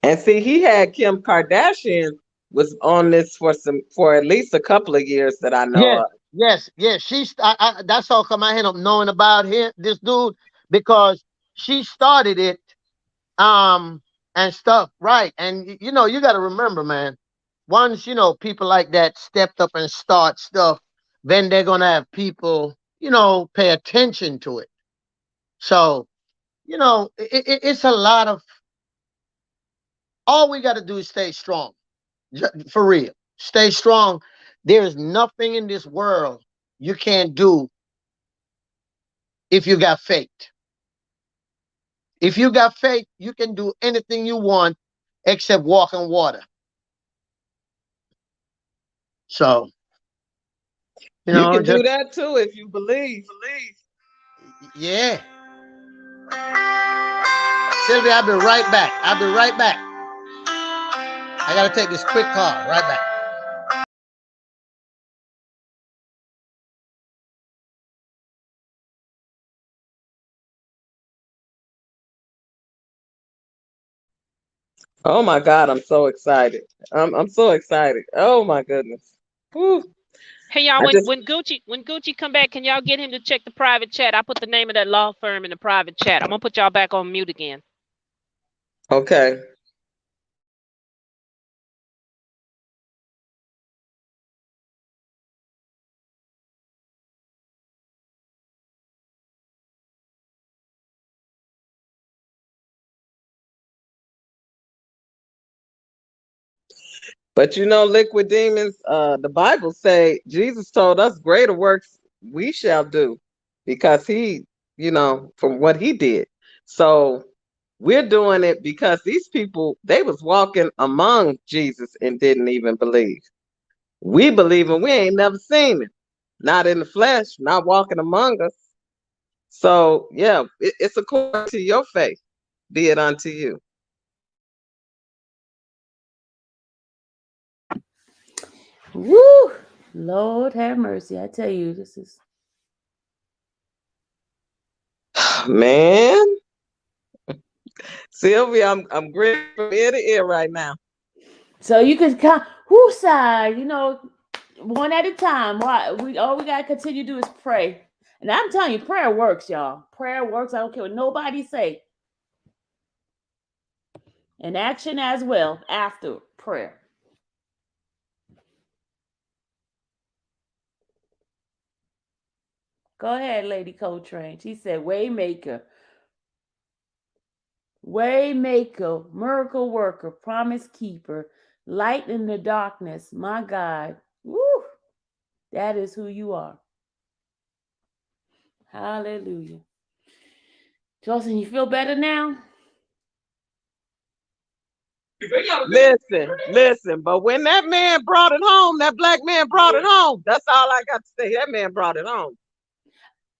And see, he had Kim Kardashian was on this for at least a couple of years that I know Yes, of. yes. That's how come I end up knowing about this dude, because she started it, and stuff, right? And you got to remember, man. Once people like that stepped up and start stuff, then they're gonna have people pay attention to it. So it's a lot of. All we got to do is stay strong, for real. Stay strong. There is nothing in this world you can't do if you got faith. If you got faith, you can do anything you want except walk on water. So, You can just do that too if you believe. yeah. Sylvia, I'll be right back. I gotta take this quick call. Right back. Oh my God, I'm so excited. I'm so excited. Oh my goodness. Whew. Hey y'all, I when just Gucci come back, can y'all get him to check the private chat? I put the name of that law firm in the private chat. I'm gonna put y'all back on mute again. okay. But you know, liquid demons, the Bible say Jesus told us greater works we shall do because he, you know, from what he did. So we're doing it because these people, they was walking among Jesus and didn't even believe. We believe and we ain't never seen him. Not in the flesh, not walking among us. So yeah, it's according to your faith. Be it unto you. Woo! Lord have mercy. I tell you, this is. Man, Sylvia, I'm grinning from ear to ear right now. So you can come, whose side, one at a time. Why all we gotta continue to do is pray. And I'm telling you, prayer works, y'all. Prayer works. I don't care what nobody say. And action as well after prayer. Go ahead, Lady Coltrane. She said, Waymaker. Waymaker, miracle worker, promise keeper, light in the darkness. My God. Woo! That is who you are. Hallelujah. Jocelyn, you feel better now? Listen, but when that man brought it home, that black man brought it home. That's all I got to say. That man brought it home.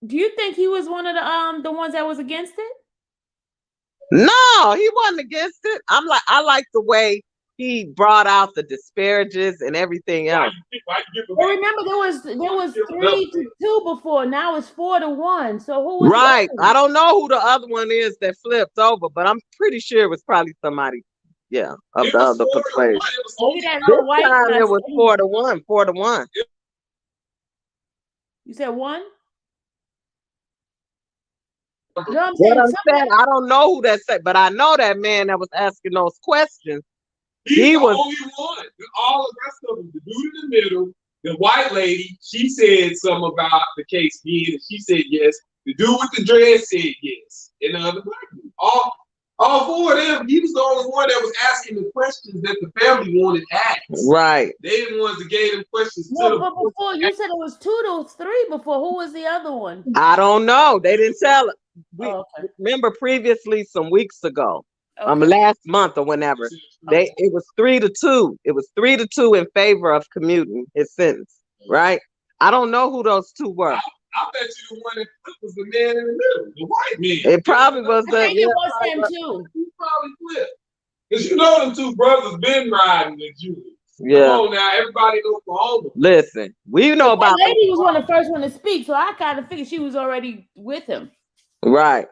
Do you think he was one of the ones that was against it? No, he wasn't against it. I like the way he brought out the disparages and everything else. Well, remember there was 3-2 before. Now it's 4-1. So who was right? the other? I don't know who the other one is that flipped over, but I'm pretty sure it was probably somebody. Yeah, of the other persuasion. Look at that little white Time it was 4-1, 4-1. You said one? You know what I'm saying? I don't know who that said, but I know that man that was asking those questions. He was the only one. All the rest of them, the dude in the middle, the white lady, she said something about the case being, and she said yes. The dude with the dread said yes. And the other black dude. All four of them, he was the only one that was asking the questions that the family wanted asked. Right. They the ones that gave them questions No, to but before you said it was 2-3 before. Who was the other one? I don't know. They didn't tell it. Okay. Remember previously some weeks ago, Okay. last month or whenever, it was 3-2. It was 3-2 in favor of commuting his sentence, right? I don't know who those two were. I bet you the one that flipped was the man in the middle, the white man. It probably was I think it was him too. He probably flipped. Because you know them two brothers been riding with Juluis. Yeah. Come on now, everybody in Oklahoma. Listen, we know about that lady was one of the first one to speak, so I kind of figured she was already with him. Right.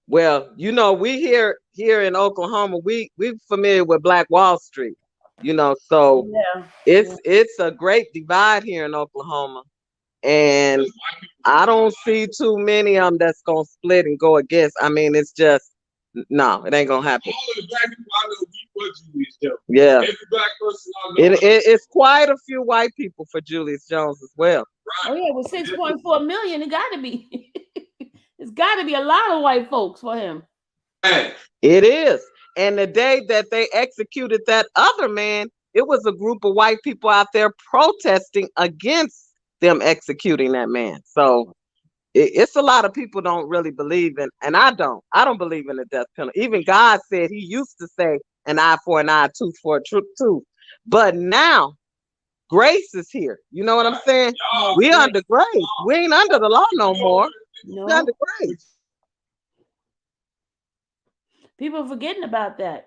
Well, we here in Oklahoma, we're familiar with Black Wall Street, so yeah. It's a great divide here in Oklahoma. And I don't see too many of them that's gonna split and go against. I mean, it's just no, it ain't gonna happen. All of the black people I know beat Juluis Jones. Yeah. Every black person I know. It's quite a few white people for Juluis Jones as well. Right. Oh yeah, with 6.4 million, it gotta be. It's gotta be a lot of white folks for him. It is. And the day that they executed that other man, it was a group of white people out there protesting against them executing that man. So it's a lot of people don't really believe in, and I don't believe in the death penalty. Even God said he used to say an eye for an eye, tooth for a tooth. But now grace is here. You know what I'm saying? We under grace. We ain't under the law no more. No. We under grace. People forgetting about that.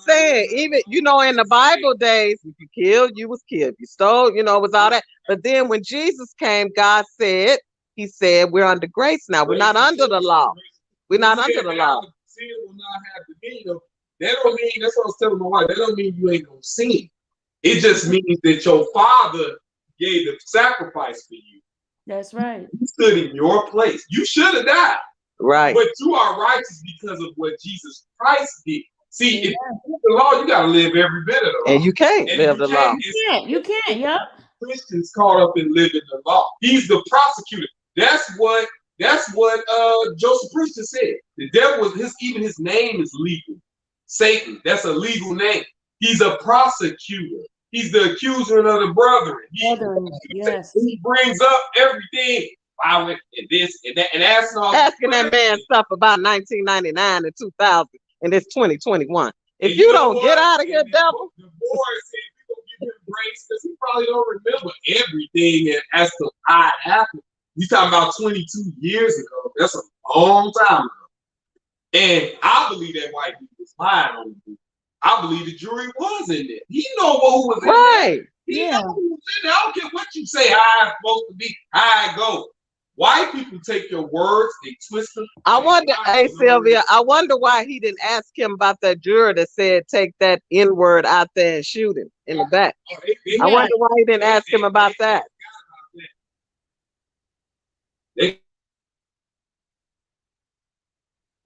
Saying even in the Bible days, if you killed, you was killed. If you stole, it was all that. But then when Jesus came, God said, he said, we're under grace now. We're not under the law. We're not under the law. Sin will not have dominion. That don't mean, that's what I was telling my wife, that don't mean you ain't gonna sin. It just means that your father gave the sacrifice for you. That's right. He stood in your place. You should have died. Right. But you are righteous because of what Jesus Christ did. See, if you keep the law, you got to live every bit of the law. And you can't live the law. You can't, yep. Christians caught up in living the law. He's the prosecutor. That's what Joseph Priester said. The devil was even his name is legal. Satan, that's a legal name. He's a prosecutor. He's the accuser of the brethren. Yes. He brings up everything violent and this and that and asking that man stuff about 1999 and 2000 and it's 2021. If you don't get out of here, devil. The board said we gonna give him grace because he probably don't remember everything and as to how it happened. You talking about 22 years ago. That's a long time ago. And I believe that white people was lying on him. I believe the jury was in there. He know who was in there. He know who was in there. I don't care what you say, how it's supposed to be, how it goes. White people take your words, they twist them. I wonder, hey Sylvia, I wonder why he didn't ask him about that juror that said take that N-word out there and shoot him in the back. I wonder why he didn't ask him about that.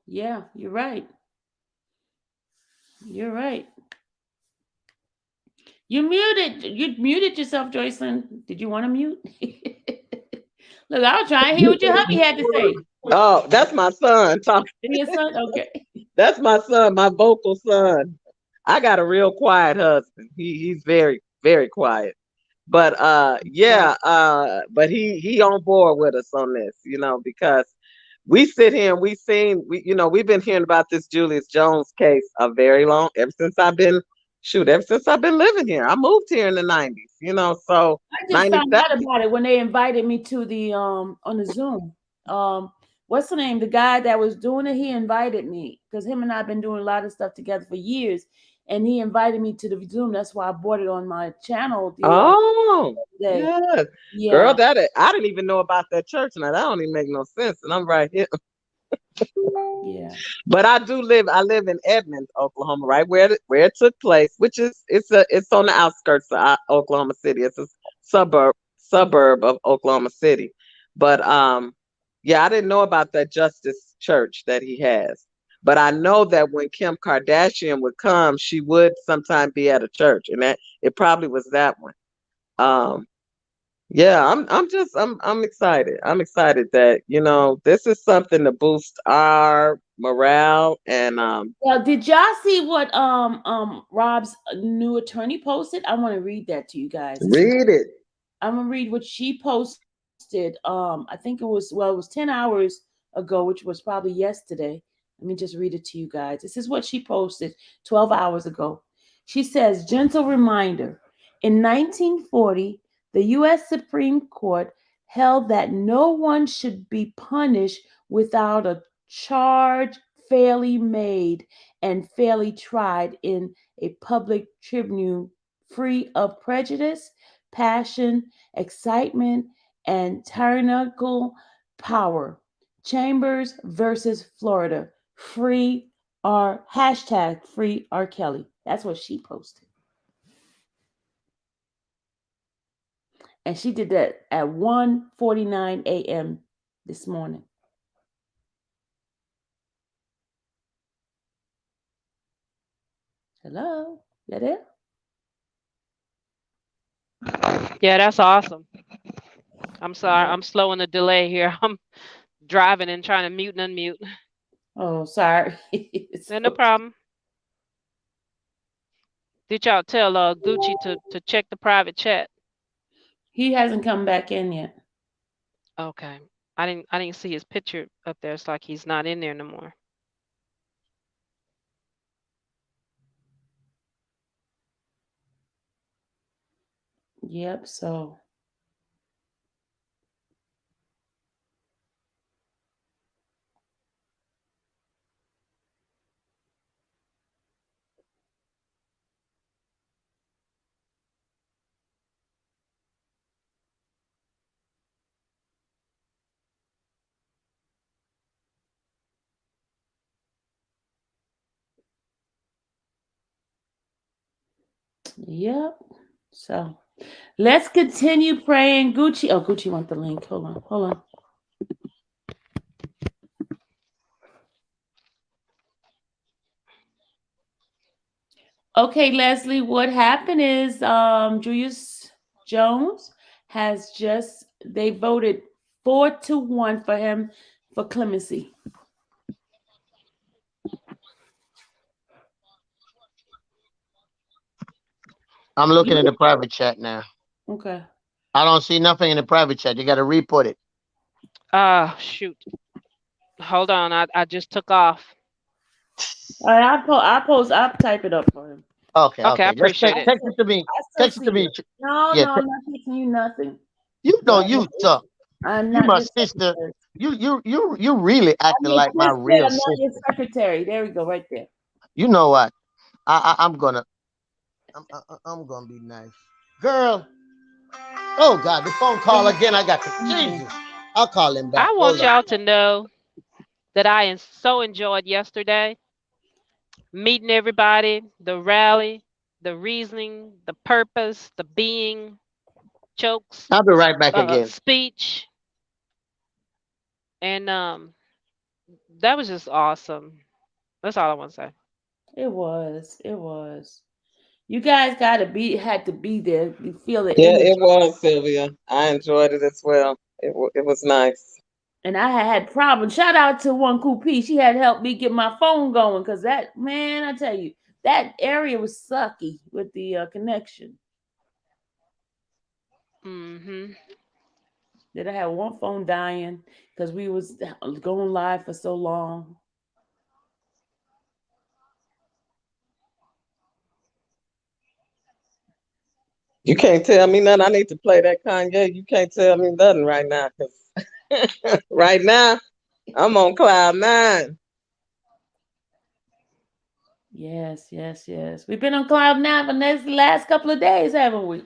Yeah, you're right. You're right. You muted yourself, Joycelyn. Did you want to mute? Look, I was trying to hear what your hubby had to say. Oh, that's my son talking. Your son? Okay. That's my son, my vocal son. I got a real quiet husband. He's very, very quiet. But but he on board with us on this, because we sit here and we've been hearing about this Juluis Jones case ever since I've been living here. I moved here in the 90s, so I just found out about it when they invited me to the on the Zoom. What's the name? The guy that was doing it, he invited me because him and I have been doing a lot of stuff together for years. And he invited me to the Zoom. That's why I bought it on my channel. Yeah. Girl, I didn't even know about that church. Now that don't even make no sense. And I'm right here. Yeah. But I live in Edmonds, Oklahoma, right where it took place, which is it's on the outskirts of Oklahoma City. It's a suburb of Oklahoma City. But I didn't know about that Justice Church that he has. But I know that when Kim Kardashian would come, she would sometimes be at a church, and that it probably was that one. I'm excited. I'm excited that this is something to boost our morale and Well, did y'all see what Rob's new attorney posted? I want to read that to you guys. Read it. I'm gonna read what she posted. I think it was 10 hours ago, which was probably yesterday. Let me just read it to you guys. This is what she posted 12 hours ago. She says, gentle reminder, in 1940, the U.S. Supreme Court held that no one should be punished without a charge fairly made and fairly tried in a public tribunal free of prejudice, passion, excitement, and tyrannical power. Chambers versus Florida. Free R hashtag free R. Kelly. That's what she posted. And she did that at 1:49 a.m. this morning. Hello? You there? Yeah, that's awesome. I'm sorry. I'm slow in the delay here. I'm driving and trying to mute and unmute. Oh, sorry. No problem. Did y'all tell Gucci to check the private chat? He hasn't come back in yet. Okay. I didn't see his picture up there. It's like he's not in there no more. Yep, so yep. So let's continue praying. Gucci. Oh, Gucci want the link. Hold on. Okay, Leslie, what happened is Juluis Jones they voted 4-1 for him for clemency. I'm looking at the private chat now. Okay. I don't see nothing in the private chat. You got to re-put it. Shoot. Hold on. I just took off. All right, I'll type it up for him. Okay, Okay, I okay. Just appreciate it. text it to me. I still Text it to see me. it. No, Yeah, no, I'm not teaching you nothing. you know Well, you suck. I'm You not my your sister. secretary. You really I'm acting your like my sister, real I'm not your sister. secretary. There we go, right there. You know what? I'm gonna I'm gonna be nice, girl. Oh God, the phone call again. I got to Jesus. I'll call him back. I Hold want on. y'all to know that I so enjoyed yesterday meeting everybody, the rally, the reasoning, the purpose, the being, jokes, I'll be right back again. speech, and that was just awesome. That's all I want to say. It was. It was. You guys had to be there. You feel the Yeah, energy. it was, Sylvia. I enjoyed it as well. It was nice. And I had problems. Shout out to one P. She had helped me get my phone going because that man, I tell you, that area was sucky with the connection. Mm-hmm. That I had one phone dying because we was going live for so long. You can't tell me nothing. I need to play that Kanye. You can't tell me nothing right now, cause right now I'm on cloud nine. Yes, yes, yes. We've been on cloud nine for the last couple of days, haven't we?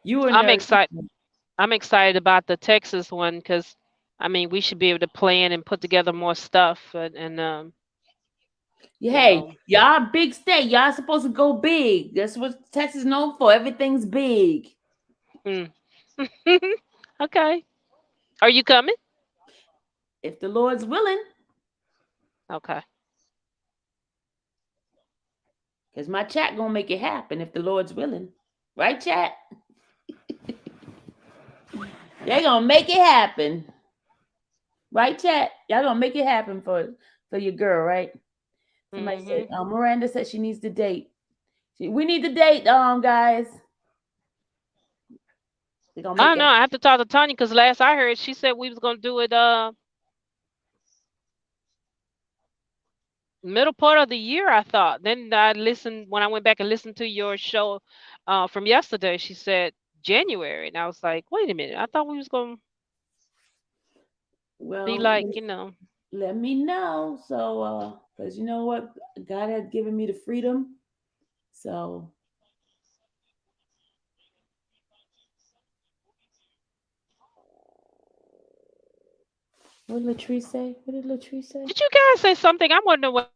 You were I'm nervous. excited. I'm excited about the Texas one because, I mean, we should be able to plan and put together more stuff and Hey, y'all big state. Y'all supposed to go big. That's what Texas is known for. Everything's big. Mm. Okay. Are you coming? If the Lord's willing, Okay. because my chat gonna make it happen if the Lord's willing. Right, chat? They gonna make it happen. Right, chat? Y'all gonna make it happen for your girl, right? Somebody said, Miranda said she needs the date. We need the date, guys. They gonna I make don't it. know. I have to talk to Tanya because last I heard, she said we was gonna do it middle part of the year. I thought. Then I listened when I went back and listened to your show from yesterday. She said January, and I was like, wait a minute. I thought we was gonna be Well, like, let me know. So, because you know what, God had given me the freedom. So, what did Latrice say? What did Latrice say? Did you guys say something? I want to know what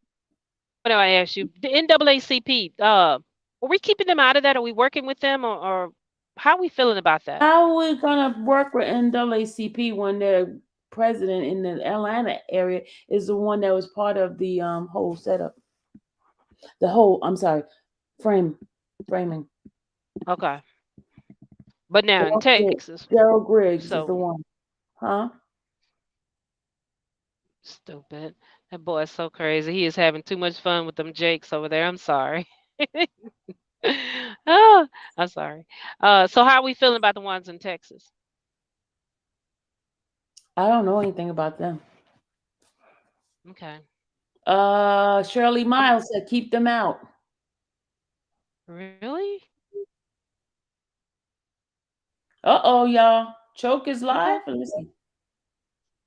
do I ask you? The NAACP. Are we keeping them out of that? Are we working with them, or how are we feeling about that? How are we gonna work with NAACP when their president in the Atlanta area is the one that was part of the whole setup? The whole, I'm sorry, framing. Okay. But now in Texas, Daryl Griggs is the so one, huh? stupid. That boy is so crazy. He is having too much fun with them Jakes over there. I'm sorry. Oh, I'm sorry. So how are we feeling about the ones in Texas? I don't know anything about them. Okay. Shirley Miles said keep them out. Really? Uh-oh, y'all. Choke is Okay. live? Let me see.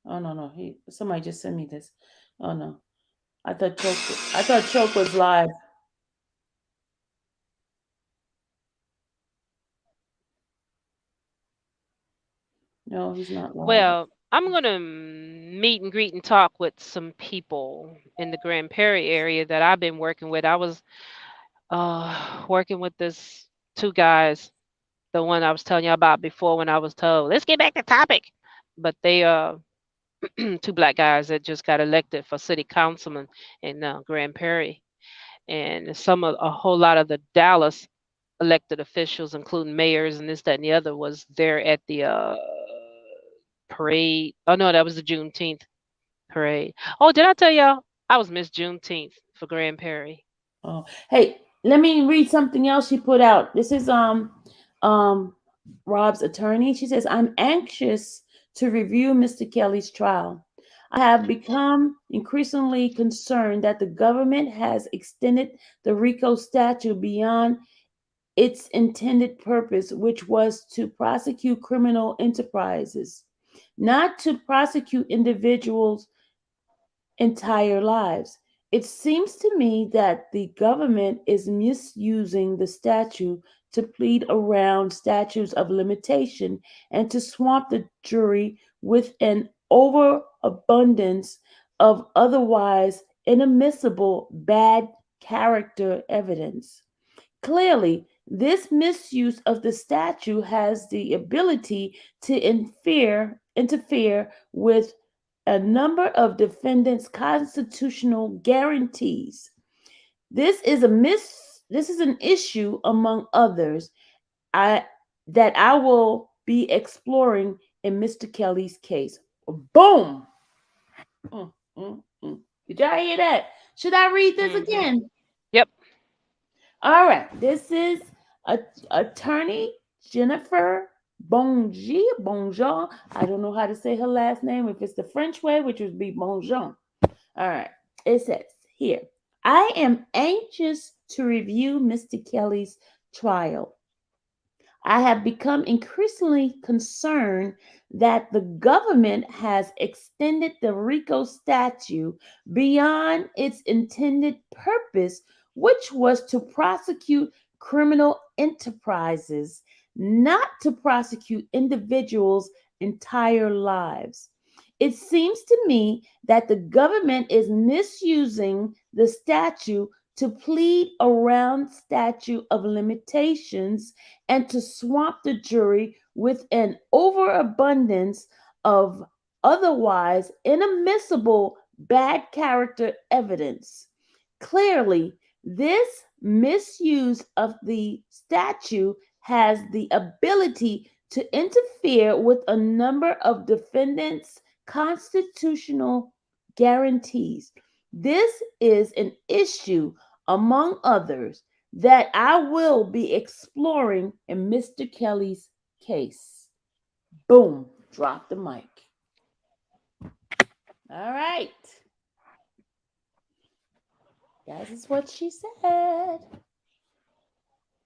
Oh no. Somebody just sent me this. Oh no. I thought Choke was live. No, he's not live. Well, I'm gonna meet and greet and talk with some people in the Grand Prairie area that I've been working with. I was working with this two guys, the one I was telling you about before when I was told, let's get back to topic. But they two black guys that just got elected for city councilman in Grand Prairie, and a whole lot of the Dallas elected officials, including mayors and this, that, and the other, was there at the parade. Oh no, that was the Juneteenth parade. Oh, did I tell y'all I was Miss Juneteenth for Grand Prairie? Oh, hey, let me read something else she put out. This is Rob's attorney. She says, I'm anxious to review Mr. Kelly's trial. I have become increasingly concerned that the government has extended the RICO statute beyond its intended purpose, which was to prosecute criminal enterprises, not to prosecute individuals' entire lives. It seems to me that the government is misusing the statute to plead around statutes of limitation and to swamp the jury with an overabundance of otherwise inadmissible bad character evidence. Clearly, this misuse of the statute has the ability to interfere with a number of defendants' constitutional guarantees. This is an issue among others I that I will be exploring in Mr. Kelly's case. Boom. Did y'all hear that? Should I read this again? Yep. All right. This is attorney Jennifer Bonjour. I don't know how to say her last name. If it's the French way, which would be Bonjour. All right. It says here, I am anxious to review Mr. Kelly's trial. I have become increasingly concerned that the government has extended the RICO statute beyond its intended purpose, which was to prosecute criminal enterprises, not to prosecute individuals' entire lives. It seems to me that the government is misusing the statute to plead around statute of limitations and to swamp the jury with an overabundance of otherwise inadmissible bad character evidence. Clearly, this misuse of the statute has the ability to interfere with a number of defendants' constitutional guarantees. This is an issue, among others, that I will be exploring in Mr. Kelly's case. Boom, drop the mic. All right. That is what she said.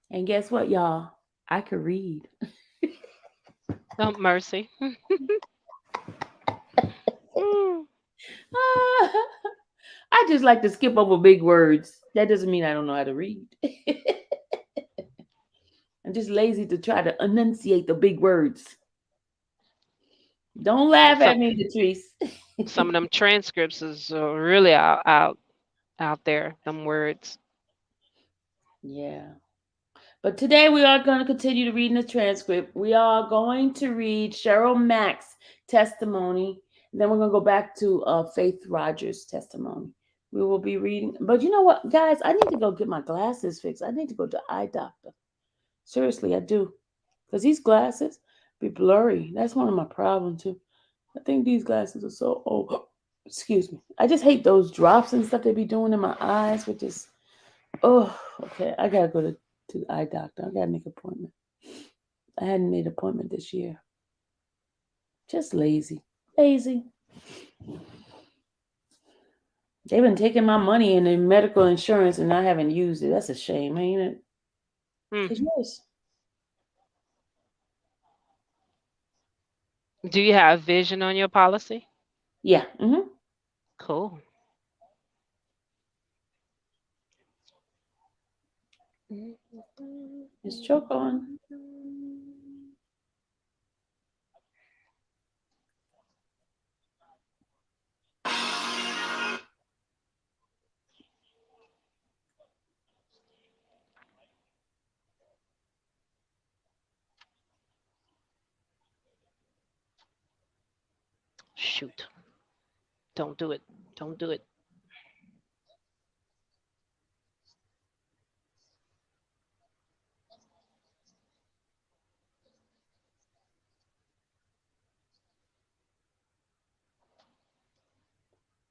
And guess what, y'all? I could read. Oh, mercy. I just like to skip over big words. That doesn't mean I don't know how to read. I'm just lazy to try to enunciate the big words. Don't laugh at me, Latrice. Some of them transcripts is really out there. Them words. Yeah. But today we are going to continue to read in the transcript. We are going to read Cheryl Mack's testimony. Then we're going to go back to Faith Rogers' testimony. We will be reading. But you know what, guys? I need to go get my glasses fixed. I need to go to eye doctor. Seriously, I do. Because these glasses be blurry. That's one of my problems, too. I think these glasses are so old. Excuse me. I just hate those drops and stuff they be doing in my eyes, which is, oh, okay. I got to go to the eye doctor. I got to make an appointment. I hadn't made an appointment this year. Just lazy. Lazy. They've been taking my money in the medical insurance and I haven't used it. That's a shame, ain't it? It's yours. Do you have vision on your policy? Yeah. Cool. It's choke on. Shoot. Don't do it. Don't do it.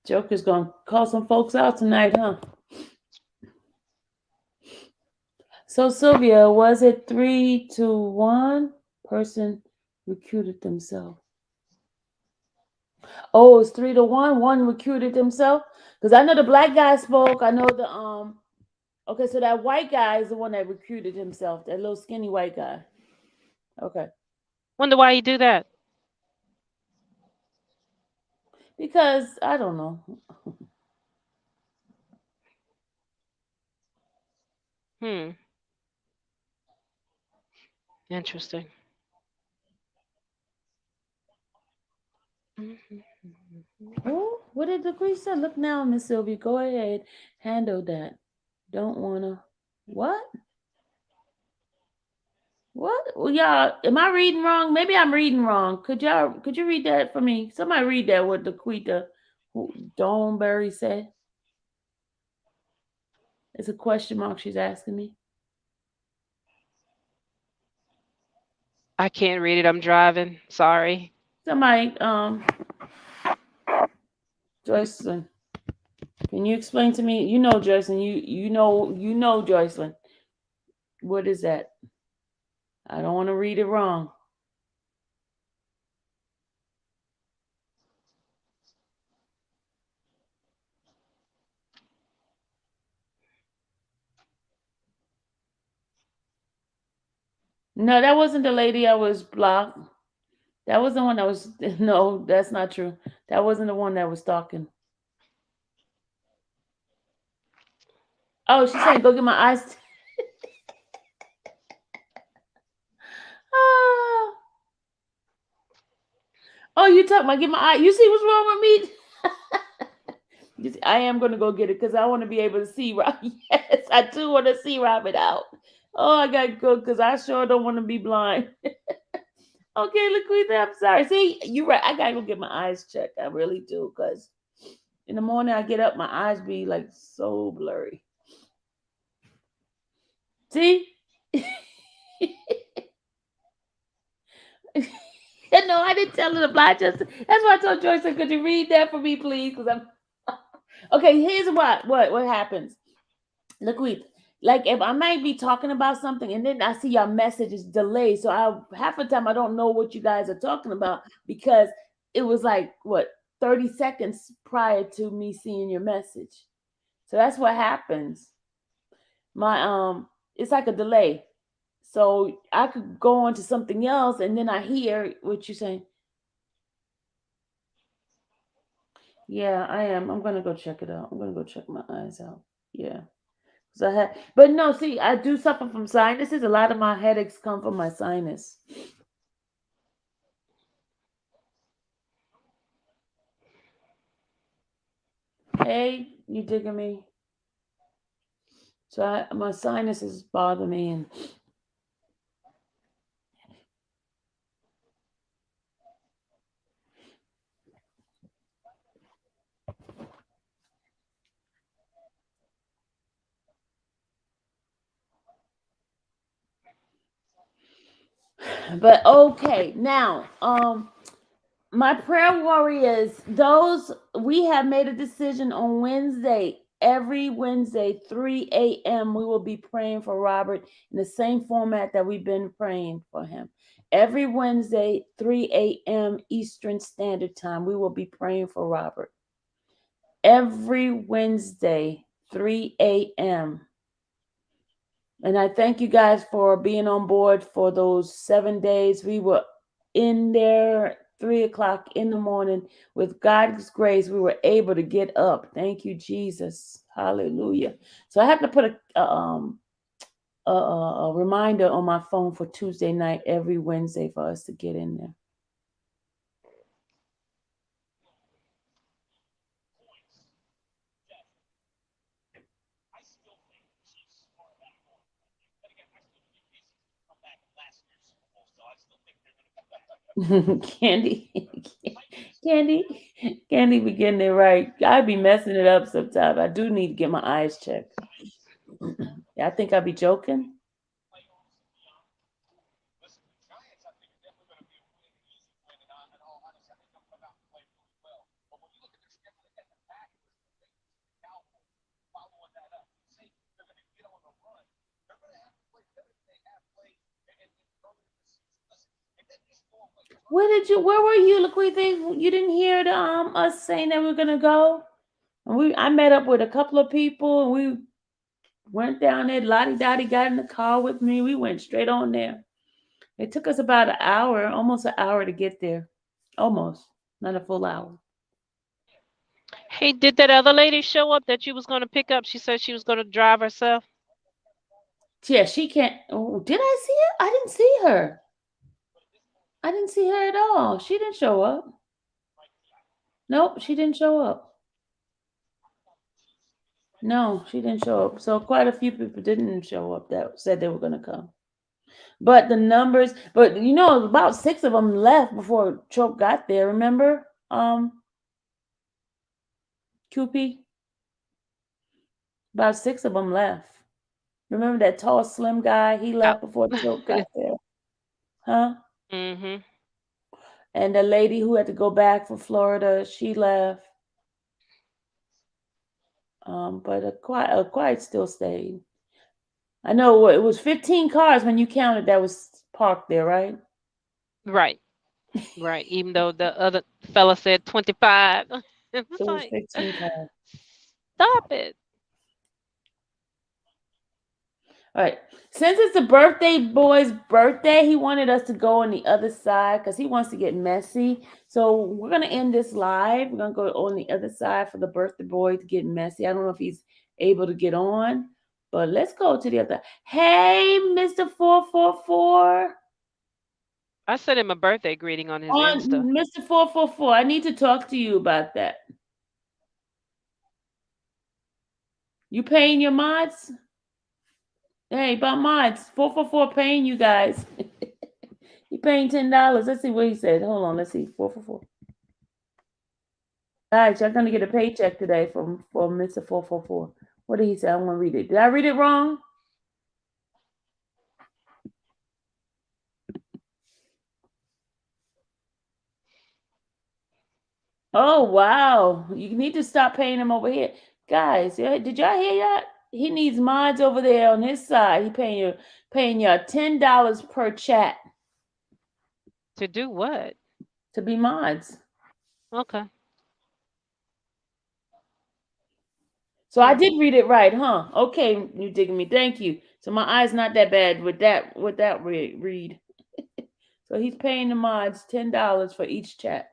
Joker's gonna call some folks out tonight, huh? So Sylvia, was it 3-1? Person recruited themselves. Oh, it's 3-1. One recruited himself. Because I know the black guy spoke. I know the Okay, so that white guy is the one that recruited himself. That little skinny white guy. Okay. Wonder why you do that. Because I don't know. Interesting. Oh, what did the priest say? Look now, Miss Sylvia. Go ahead. Handle that. Don't wanna. What? What? Well, y'all, am I reading wrong? Maybe I'm reading wrong. Could you read that for me? Somebody read that what the Quita Dornberry said. It's a question mark she's asking me. I can't read it. I'm driving. Sorry. Somebody, Joycelyn, can you explain to me? You know, Joycelyn, you know, Joycelyn. What is that? I don't want to read it wrong. No, that wasn't the lady I was blocked. That was the one that was. No, that's not true. That wasn't the one that was talking. Oh, she's saying, go get my eyes. Oh, you talking about get my eye? You see what's wrong with me? I am gonna go get it because I want to be able to see. Yes, I do want to see Robin out. Oh, I gotta go because I sure don't want to be blind. Okay, Laquita, I'm sorry. See, you're right. I gotta go get my eyes checked. I really do because in the morning I get up, my eyes be like so blurry. See? No, I didn't tell her to fly. Just that's why I told Joyce, could you read that for me, please? Because I'm okay. Here's what happens. Look, like if I might be talking about something and then I see your message is delayed, so I half the time I don't know what you guys are talking about because it was like what 30 seconds prior to me seeing your message. So that's what happens. My it's like a delay. So I could go on to something else and then I hear what you're saying. Yeah, I am. I'm gonna go check it out. I'm gonna go check my eyes out. Yeah. So I had, but no, see, I do suffer from sinuses. A lot of my headaches come from my sinus. Hey, you digging me? So my sinuses bother me, and but okay, now my prayer warriors, those we have made a decision on Wednesday. Every Wednesday, 3 a.m., we will be praying for Robert in the same format that we've been praying for him. Every Wednesday, 3 a.m. Eastern Standard Time, we will be praying for Robert. Every Wednesday, 3 a.m. And I thank you guys for being on board for those 7 days. We were in there 3 o'clock in the morning. With God's grace, we were able to get up. Thank you, Jesus. Hallelujah. So I have to put a reminder on my phone for Tuesday night every Wednesday for us to get in there. Candy, Candy be getting it right. I be messing it up sometimes. I do need to get my eyes checked. I think I be joking. Where were you, Laquita? You didn't hear us saying that we are gonna go? And I met up with a couple of people and we went down there. Lottie Dottie got in the car with me. We went straight on there. It took us about an hour, almost an hour to get there. Almost, not a full hour. Hey, did that other lady show up that you was going to pick up? She said she was going to drive herself. Yeah, she can't. Oh, did I see her? I didn't see her. I didn't see her at all. She didn't show up. Nope, she didn't show up. No, she didn't show up. So quite a few people didn't show up that said they were going to come. But the numbers, but about 6 of them left before Choke got there. Remember, QP? About 6 of them left. Remember that tall, slim guy? He left before Choke got there. Huh? Mm-hmm. And the lady who had to go back from Florida, she left. But a quiet still stayed. I know it was 15 cars when you counted that was parked there, right? Right. Right. Even though the other fella said 25. It was It was like, 15 cars. stop it. All right. Since it's the birthday boy's birthday, he wanted us to go on the other side because he wants to get messy. So we're gonna end this live. We're gonna go on the other side for the birthday boy to get messy. I don't know if he's able to get on, but let's go to the other. Hey, Mr. 444. I sent him a birthday greeting on his On Insta. Mr. 444, I need to talk to you about that. You paying your mods? Hey, about mods. 444 paying you guys. He paying $10. Let's see what he said. Hold on, let's see. 444. Guys, y'all gonna get a paycheck today from Mr. 444. What did he say? I'm gonna read it. Did I read it wrong? Oh wow. You need to stop paying him over here. Guys, did y'all hear that? He needs mods over there on his side. He paying you $10 per chat To do what? to be mods. Okay. So I did read it right, huh? Okay, you digging me. Thank you. So my eye's not that bad with that read. So he's paying the mods $10 for each chat.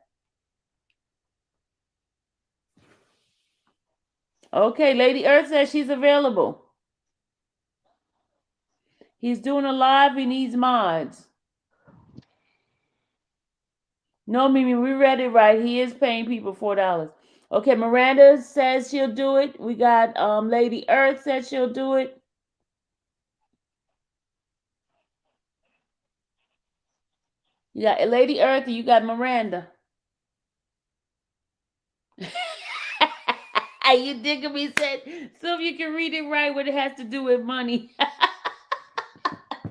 Okay, Lady Earth says she's available. He's doing a live. He needs mods. No, Mimi, we read it right. He is paying people $4. Okay, Miranda says she'll do it. We got Lady Earth says she'll do it. You got Lady Earth and you got Miranda. You digging me? Said so if you can read it right, what it has to do with money.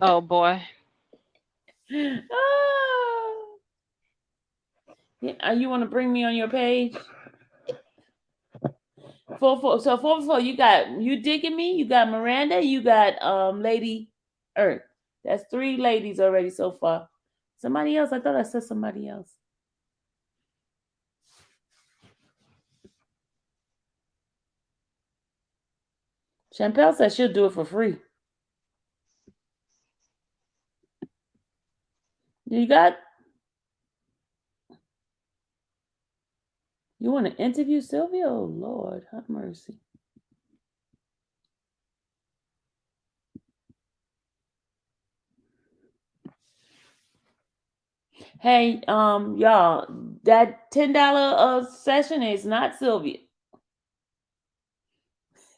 Oh boy. Oh. Yeah, you want to bring me on your page? 444. So 444, you digging me? You got Miranda, you got Lady Earth. That's 3 ladies already so far. Somebody else? I thought I said somebody else. Champel said she'll do it for free. You want to interview Sylvia? Oh Lord, have mercy. Hey, y'all, that $10 session is not Sylvia.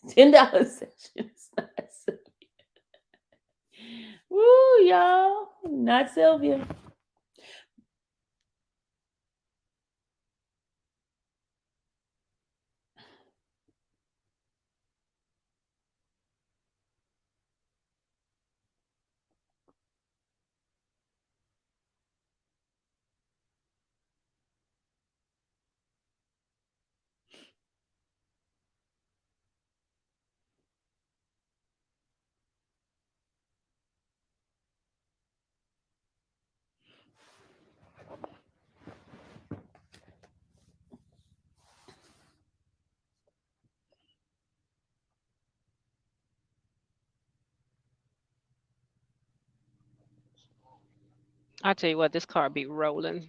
$10 session is not Sylvia. Woo, y'all, not Sylvia. I tell you what, this car be rolling.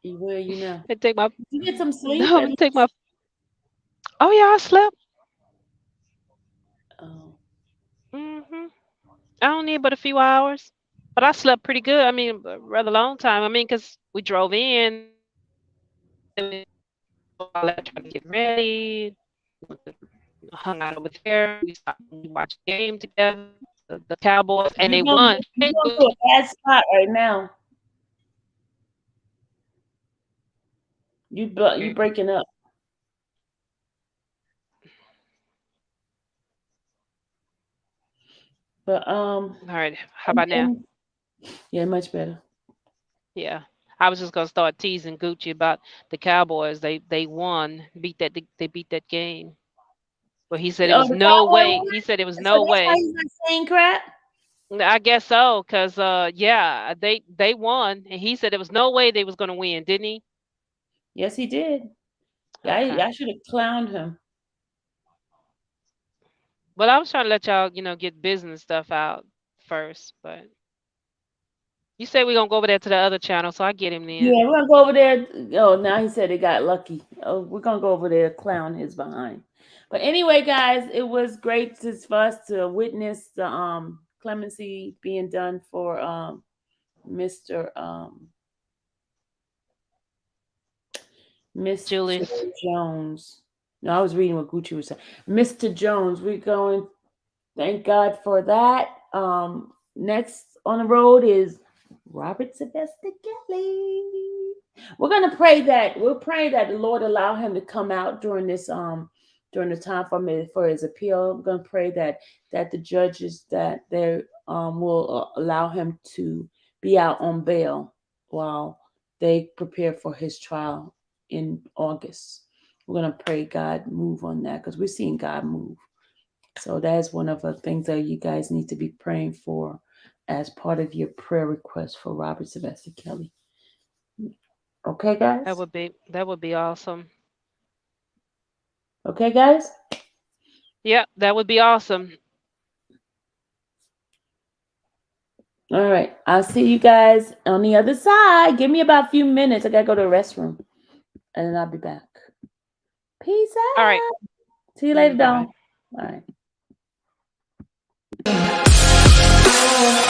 Where you know? It take my Did you get some sleep? no, it take my. Oh yeah, I slept. Oh. I don't need but a few hours, but I slept pretty good. I mean, a rather long time. I mean, because we drove in, trying to get ready, hung out over there. We watched the game together, the Cowboys, and they won. You're going to a bad spot right now. You breaking up. But All right, how about now? Yeah, much better. Yeah, I was just gonna start teasing Gucci about the Cowboys. They won, they beat that game. But he said it Oh, was the no Cowboy way. won? He said it was So no that's why way. he's not saying crap? I guess so, cause yeah, they won, and he said it was no way they was gonna win, didn't he? Yes, he did. Yeah, Okay. I should have clowned him. Well, I was trying to let y'all, get business stuff out first, but you say we're gonna go over there to the other channel, so I get him then. Yeah, we're gonna go over there. Oh, now he said he got lucky. Oh, we're gonna go over there, clown his behind. But anyway, guys, it was great for us to witness the clemency being done for Mr. Mr. Julius. Jones. No, I was reading what Gucci was saying. Mr. Jones, we're going. Thank God for that. Next on the road is Robert Sylvester Kelly. We're gonna pray that we'll pray that the Lord allow him to come out during this during the time for his appeal. I'm gonna pray that the judges that they will allow him to be out on bail while they prepare for his trial in August. We're gonna pray God move on that because we're seeing God move. So that's one of the things that you guys need to be praying for as part of your prayer request for Robert Sylvester Kelly. Okay, guys? That would be awesome. Okay, guys? Yeah, that would be awesome. All right. I'll see you guys on the other side. Give me about a few minutes. I gotta go to the restroom. And then I'll be back. Peace out. All right. See you later, Bye. Dawn. All right.